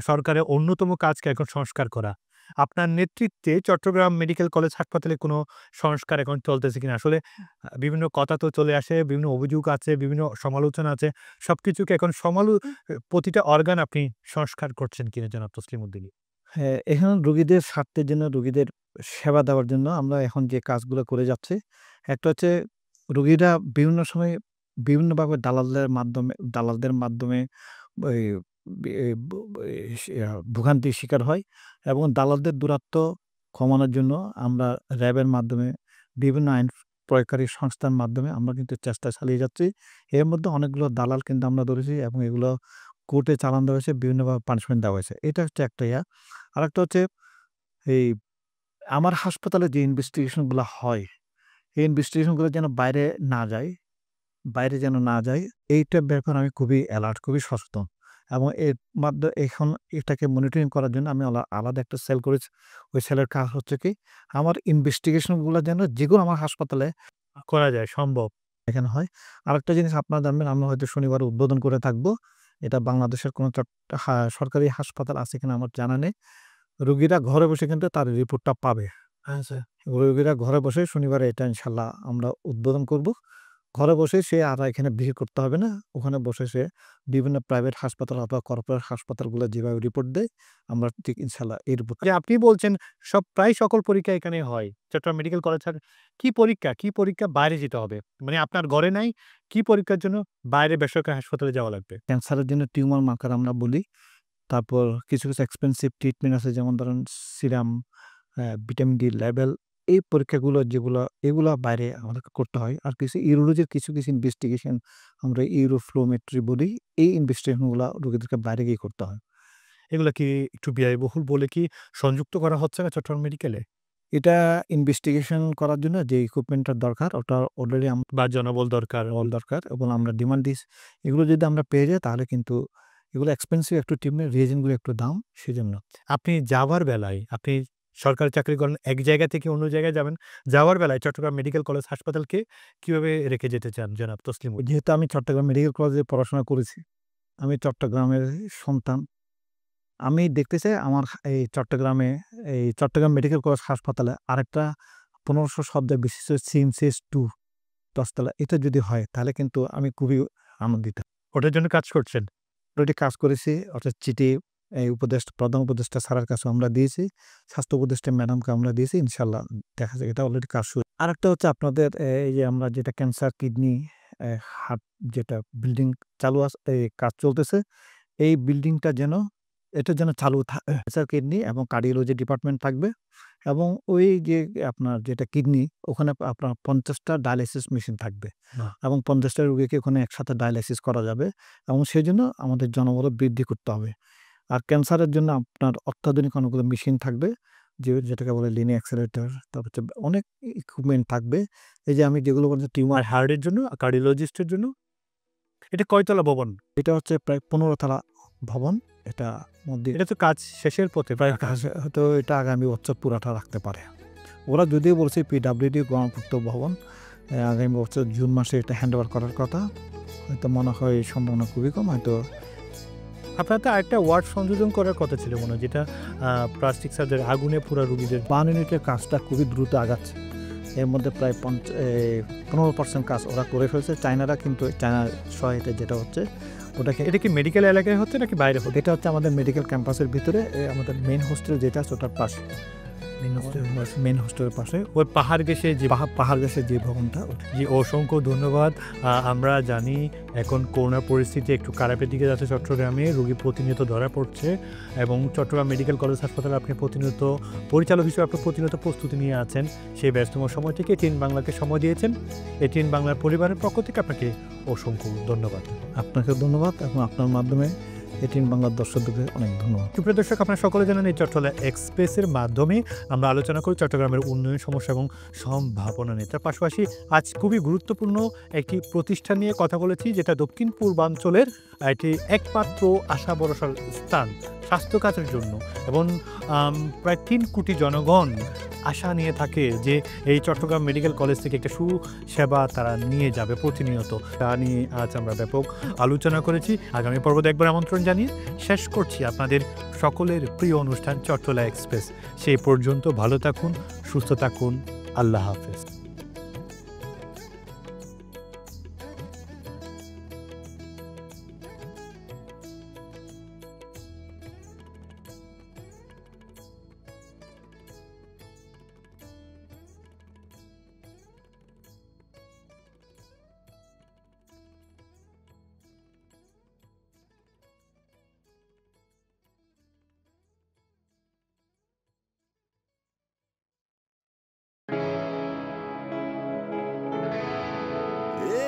[SPEAKER 1] সরকারের অন্যতম কাজ কি এখন সংস্কার করা। আপনার নেতৃত্বে চট্টগ্রাম মেডিকেল কলেজ হাসপাতালে কোনো সংস্কার এখন চলতেছে কিনা? আসলে বিভিন্ন কথা তো চলে আসে, বিভিন্ন অভিযোগ আছে, বিভিন্ন সমালোচনা আছে। সবকিছুকে এখন প্রতিটা অর্গান আপনি সংস্কার করছেন কিনা জনাব তসলিম উদ্দিন?
[SPEAKER 2] হ্যাঁ, এখানে রোগীদের স্বার্থের জন্য, রোগীদের সেবা দেওয়ার জন্য আমরা এখন যে কাজগুলো করে যাচ্ছি, একটা হচ্ছে রোগীরা বিভিন্ন সময় বিভিন্নভাবে দালালদের মাধ্যমে ওই এ ব এ ভোগান্তির শিকার হয় এবং দালালদের দূরত্ব কমানোর জন্য আমরা র্যাবের মাধ্যমে, বিভিন্ন আইন প্রয়োগকারী সংস্থার মাধ্যমে আমরা কিন্তু চেষ্টা চালিয়ে যাচ্ছি। এর মধ্যে অনেকগুলো দালাল কিন্তু আমরা ধরেছি এবং এগুলো কোর্টে চালান দেওয়া হয়েছে, বিভিন্নভাবে পানিশমেন্ট দেওয়া হয়েছে। এটা হচ্ছে একটা ইয়া। আরেকটা হচ্ছে এই আমার হাসপাতালে যে ইনভেস্টিগেশন গুলা হয়, এই ইনভেস্টিগেশন গুলো যেন বাইরে যেন না যায়, এইটার ব্যাপারে আমি খুবই অ্যালার্ট, খুবই সচেতন এবং এর এখন এটাকে মনিটরিং করার জন্য আমি আলাদা একটা সেল করেছি। ওই সেলের কাজ হচ্ছে কি, আমার ইনভেস্টিগেশন গুলা যেন যেগুলো আমার হাসপাতালে
[SPEAKER 1] করা যায় সম্ভব।
[SPEAKER 2] এখানে হয়। আরেকটা জিনিস আপনারা জানবেন, আমরা হয়তো শনিবারে উদ্বোধন করে থাকবো। এটা বাংলাদেশের কোনো সরকারি হাসপাতাল আছে কিনা আমার জানা নেই। রোগীরা ঘরে বসে কিন্তু তার রিপোর্টটা পাবে।
[SPEAKER 1] আচ্ছা।
[SPEAKER 2] রোগীরা ঘরে বসে শনিবারে এটা ইনশাল্লাহ আমরা উদ্বোধন করব। ঘরে বসে সে আর এখানে ভিড় করতে হবে না। ওখানে বসে সে বিভিন্ন প্রাইভেট হাসপাতাল অথবা কর্পোরেট হাসপাতালগুলো যেভাবে রিপোর্ট দেয়, আমরা ঠিক ইনশাল্লাহ এই রিপোর্ট।
[SPEAKER 1] যে আপনি বলছেন প্রায় সকল পরীক্ষা এখানে হয়। চট্টগ্রাম মেডিকেল কলেজ কি পরীক্ষা বাইরে যেতে হবে? মানে আপনার ঘরে নাই, কি পরীক্ষার জন্য বাইরে বেসরকারি হাসপাতালে যাওয়া লাগবে?
[SPEAKER 2] ক্যান্সারের জন্য টিউমার মার্কার আমরা বলি। তারপর কিছু এক্সপেন্সিভ ট্রিটমেন্ট আছে, যেমন ধরেন সিরাম, ভিটামিন ডি লেভেল, এই পরীক্ষাগুলো এগুলা বাইরে আমাদেরকে করতে হয়। আর ইউরোলজির কিছু ইনভেস্টিগেশন আমরা ইউরোফ্লোমেট্রি বলি। এই ইনভেস্টিগেশনগুলা রোগীদেরকে বাইরে গিয়ে করতে হয়।
[SPEAKER 1] এগুলা কি একটু ব্যয়বহুল বলে কি সংযুক্ত করা হচ্ছে না চট্টগ্রাম মেডিকেলে?
[SPEAKER 2] এটা ইনভেস্টিগেশন করার জন্য যে ইকুইপমেন্টটা দরকার, ওটা অলরেডি
[SPEAKER 1] বা জনবল দরকার?
[SPEAKER 2] দরকার এবং আমরা ডিমান্ড দিয়েছি। এগুলো যদি আমরা পেয়ে যাই তাহলে কিন্তু এগুলো এক্সপেন্সিভ একটু ট্রিটমেন্ট, রিয়েজেন্টগুলো একটু দাম, সেজন্য।
[SPEAKER 1] আপনি যাওয়ার বেলায় আপনি সরকারি চাকরি করেন, এক জায়গা থেকে অন্য জায়গায় যাবেন। যাওয়ার বেলায় চট্টগ্রাম মেডিকেল কলেজ হাসপাতালকে কিভাবে রেখে যেতে চান জনাব তসলিম?
[SPEAKER 2] যেহেতু আমি চট্টগ্রাম মেডিকেল কলেজে পড়াশোনা করেছি, আমি চট্টগ্রামের সন্তান। আমি দেখতে চাই আমার এই চট্টগ্রাম মেডিকেল কলেজ হাসপাতালে আরেকটা ১৫০০ শয্যা বিশিষ্ট সিএমসিএস 2 10 তলা, এটা যদি হয় তাহলে কিন্তু আমি খুবই আনন্দিত।
[SPEAKER 1] ওটার জন্য কাজ করছেন?
[SPEAKER 2] অলরেডি কাজ করেছি। অর্থাৎ চিঠি এই প্রধান উপদেষ্টা স্যারের কাছেও আমরা দিয়েছি। স্বাস্থ্য উপদেষ্টা ম্যাডামকে আমরা দিয়েছি। ইনশাআল্লাহ দেখা যায় এটা অলরেডি কাজ শুরু। আরেকটা হচ্ছে আপনাদের এই যে আমরা যেটা ক্যান্সার, কিডনি, হার্ট যেটা বিল্ডিং চালু আছে, কাজ চলতেছে। এই বিল্ডিংটা এটা যেন চালু ক্যান্সার, কিডনি এবং কার্ডিওলজি ডিপার্টমেন্ট থাকবে এবং ওই যে আপনার যেটা কিডনি, ওখানে আপনার ৫০টা ডায়ালাইসিস মেশিন থাকবে এবং ৫০টা রোগীকে ওখানে একসাথে ডায়ালাইসিস করা যাবে এবং সেজন্য আমাদের জনবল বৃদ্ধি করতে হবে আর ক্যান্সারের জন্য আপনার অত্যাধুনিক অনেকগুলো মেশিন থাকবে, যেটাকে বলে লিনিয়ার অ্যাক্সেলারেটর, তারপর হচ্ছে অনেক ইকুইপমেন্ট থাকবে। এই যে আমি যেগুলো বলছি টিউমার,
[SPEAKER 1] আর হার্টের জন্য, কার্ডিওলজিস্টের জন্য। এটা কয়তলা ভবন?
[SPEAKER 2] এটা হচ্ছে প্রায় 15 তলা ভবন। এটা মধ্যে
[SPEAKER 1] এটা তো কাজ শেষের পথে প্রায়।
[SPEAKER 2] হয়তো এটা আগামী বছর পুরাটা রাখতে পারে। ওরা যদিও বলছে পিডাব্লিউডি গণপূর্ত ভবন আগামী বছর জুন মাসে এটা হ্যান্ড ওভার করার কথা। হয়তো মনে হয় সম্ভাবনা খুবই কম। হয়তো
[SPEAKER 1] আপনার তো আরেকটা ওয়ার্ড সংযোজন করার কথা ছিল মনে হয়, যেটা প্লাস্টিক সার্জারি, আগুনে পুরা রুগীদের।
[SPEAKER 2] 1 ইউনিটের কাজটা খুবই দ্রুত আগাচ্ছে। এর মধ্যে প্রায় 15% কাজ ওরা করে ফেলছে। চায়নারা কিন্তু চায়নার সহায়তা যেটা হচ্ছে ওটাকে।
[SPEAKER 1] এটা কি মেডিকেল এলাকায় হচ্ছে নাকি বাইরে হচ্ছে?
[SPEAKER 2] এটা হচ্ছে আমাদের মেডিকেল ক্যাম্পাসের ভিতরে, আমাদের মেইন হোস্টেল যেটা আছে ওটার পাশে। মেইন হোস্টেলের পাশে
[SPEAKER 1] ওই পাহাড় গেছে যে
[SPEAKER 2] পাহাড় গেছে যে ভবনটা।
[SPEAKER 1] জি, অসংখ্য ধন্যবাদ। আমরা জানি এখন করোনার পরিস্থিতি একটু খারাপের দিকে যাচ্ছে চট্টগ্রামে, রোগী প্রতিনিয়ত ধরা পড়ছে এবং চট্টগ্রাম মেডিকেল কলেজ হাসপাতালে আপনি প্রতিনিয়ত পরিচালক হিসেবে আপনি প্রতিনিয়ত প্রস্তুতি নিয়ে আছেন। সেই ব্যস্তম সময় থেকে এটিএন বাংলাকে সময় দিয়েছেন। এটিএন বাংলার পরিবারের পক্ষ থেকে আপনাকে অসংখ্য ধন্যবাদ।
[SPEAKER 2] আপনাকে ধন্যবাদ এবং আপনার মাধ্যমে এটিএন বাংলার দর্শকদের অনেক ধন্যবাদ।
[SPEAKER 1] সুপ্রিয় দর্শক, আপনারা সকলে জানেন এই চট্টগ্রাম এক্সপ্রেসের মাধ্যমে আমরা আলোচনা করি চট্টগ্রামের উন্নয়ন সমস্যা এবং সম্ভাবনা নিয়ে। তার পাশাপাশি আজ খুবই গুরুত্বপূর্ণ একটি প্রতিষ্ঠান নিয়ে কথা বলেছি, যেটা দক্ষিণ পূর্বাঞ্চলের এটি একমাত্র আশা ভরসার স্থান স্বাস্থ্য খাতের জন্য এবং প্রায় 3 কোটি জনগণ আশা নিয়ে থাকে যে এই চট্টগ্রাম মেডিকেল কলেজ থেকে একটা সুসেবা তারা নিয়ে যাবে প্রতিনিয়ত। তা নিয়ে আজ আমরা ব্যাপক আলোচনা করেছি। আগামী পর্বতে একবার আমন্ত্রণ জানিয়ে শেষ করছি আপনাদের সকলের প্রিয় অনুষ্ঠান চট্টলা এক্সপ্রেস। সেই পর্যন্ত ভালো থাকুন, সুস্থ থাকুন। আল্লাহ হাফেজ।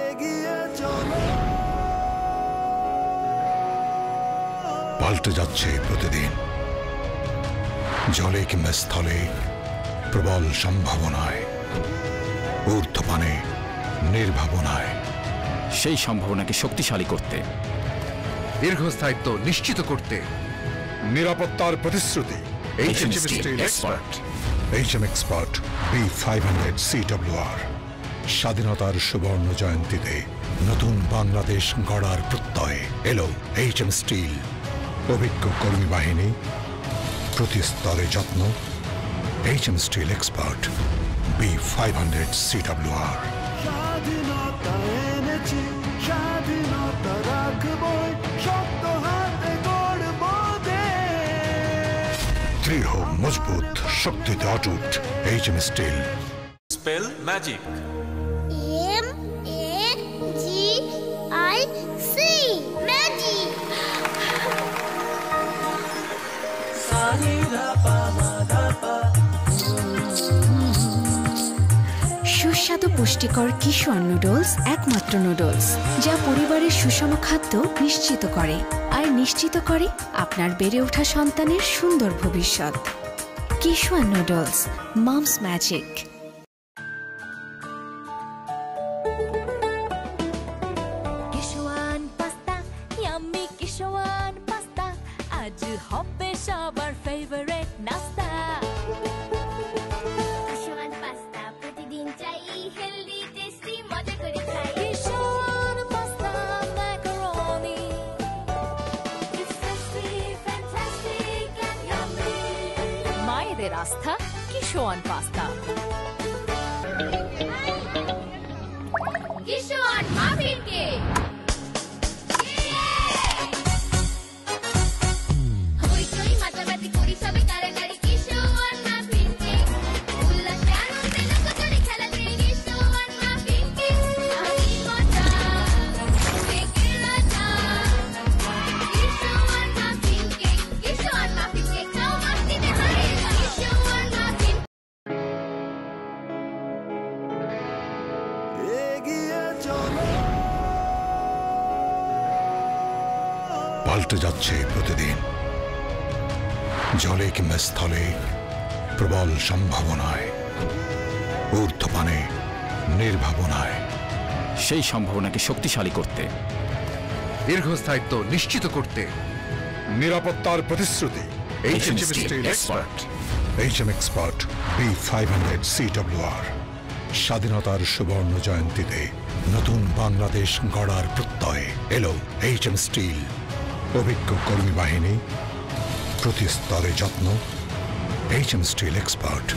[SPEAKER 5] এগিয়ে চলো,
[SPEAKER 3] পাল্টে যাচ্ছে প্রতিদিন, জলে কিংবা স্থলে প্রবল সম্ভাবনায়, ঊর্ধ্বপানে নির্ভাবনায়।
[SPEAKER 4] সেই সম্ভাবনাকে শক্তিশালী করতে,
[SPEAKER 10] দীর্ঘস্থায়িত্ব নিশ্চিত করতে
[SPEAKER 3] নিরাপত্তার প্রতিশ্রুতি।
[SPEAKER 4] HM Steel Expert।
[SPEAKER 3] HM Expert B500 CWR। স্বাধীনতার সুবর্ণ জয়ন্তীতে নতুন বাংলাদেশ গড়ার প্রত্যয় এলো HM স্টিল। অভিজ্ঞ কর্মী বাহিনী, প্রতি স্তরে যত্ন। HM Steel Expert B500 CWR।
[SPEAKER 5] স্বাধীনতা এনেছি, স্বাধীনতা রাখবই, শক্ত হাতে গড়বো দেশ।
[SPEAKER 3] দৃঢ়, মজবুত, শক্তিতে অটুট। HM steel.
[SPEAKER 6] Spell magic.
[SPEAKER 7] MAGIC magic.
[SPEAKER 8] সুস্বাদু পুষ্টিকর কিশোর নুডলস একমাত্র নুডলস, যা পরিবারের সুষম খাদ্য নিশ্চিত করে আর নিশ্চিত করে আপনার বেড়ে ওঠা সন্তানের সুন্দর ভবিষ্যৎ। Kishwan noodles, moms magic.
[SPEAKER 9] Kishwan pasta, yummy Kishwan pasta, আজ হবে সবার ফেভারিট নাস্তা।
[SPEAKER 7] কিশোয়ান পাস্তা প্রতিদিন চাই, হেলদি টেস্টি মজা করে খাই।
[SPEAKER 9] Kishwan pasta macaroni,
[SPEAKER 7] It's tasty, fantastic and yummy.
[SPEAKER 9] মায়েদের আস্থা Kishwan pasta.
[SPEAKER 7] Kishwan muffin cake. হইচই মাতামাতি করি সবে কারাকারি, কিশোয়ান মাফিন কেক। উল্লাসে আনন্দে লোকজনে খেলাতে, কিশোয়ান মাফিন কেক। আমি মজা, কেকের রাজা। কিশোয়ান মাফিন কেক, কিশোয়ান মাফিন কেক, নাও মাস্তিতে হারিয়ে যাও। কিশোয়ান মাফিন।
[SPEAKER 5] এগিয়ে চলো,
[SPEAKER 3] পাল্টে যাচ্ছে প্রতিদিন, জলে কিংবা স্থলে প্রবল সম্ভাবনায়, ঊর্ধ্বপানে নির্ভাবনায়।
[SPEAKER 4] সেই সম্ভাবনাকে শক্তিশালী করতে,
[SPEAKER 10] দীর্ঘস্থায়িত্ব নিশ্চিত করতে।
[SPEAKER 3] নিরাপত্তার প্রতিশ্রুতি।
[SPEAKER 4] HM Steel Expert।
[SPEAKER 3] HM Expert B500 CWR। স্বাধীনতার সুবর্ণ জয়ন্তীতে নতুন বাংলাদেশ গড়ার প্রত্যয় এলো HM স্টিল। অভিজ্ঞ কর্মী বাহিনী, প্রতি স্তরে যত্ন। HM Steel Expert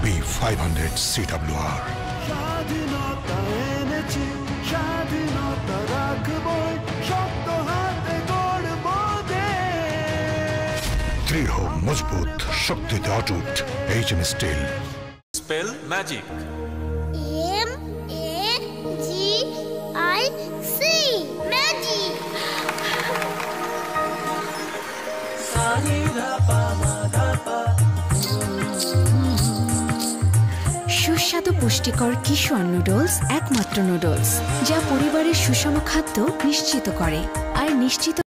[SPEAKER 3] B500 CWR।
[SPEAKER 5] স্বাধীনতা এনেছি, স্বাধীনতা রাখবই, শক্ত হাতে গড়ব দেশ।
[SPEAKER 3] দৃঢ় মজবুত শক্তিতে অটুট HM steel.
[SPEAKER 6] Spell magic.
[SPEAKER 7] MAGIC magic.
[SPEAKER 8] সুস্বাদু পুষ্টিকর কিশোর নুডলস একমাত্র নুডলস যা পরিবারের সুষম খাদ্য নিশ্চিত করে আর নিশ্চিত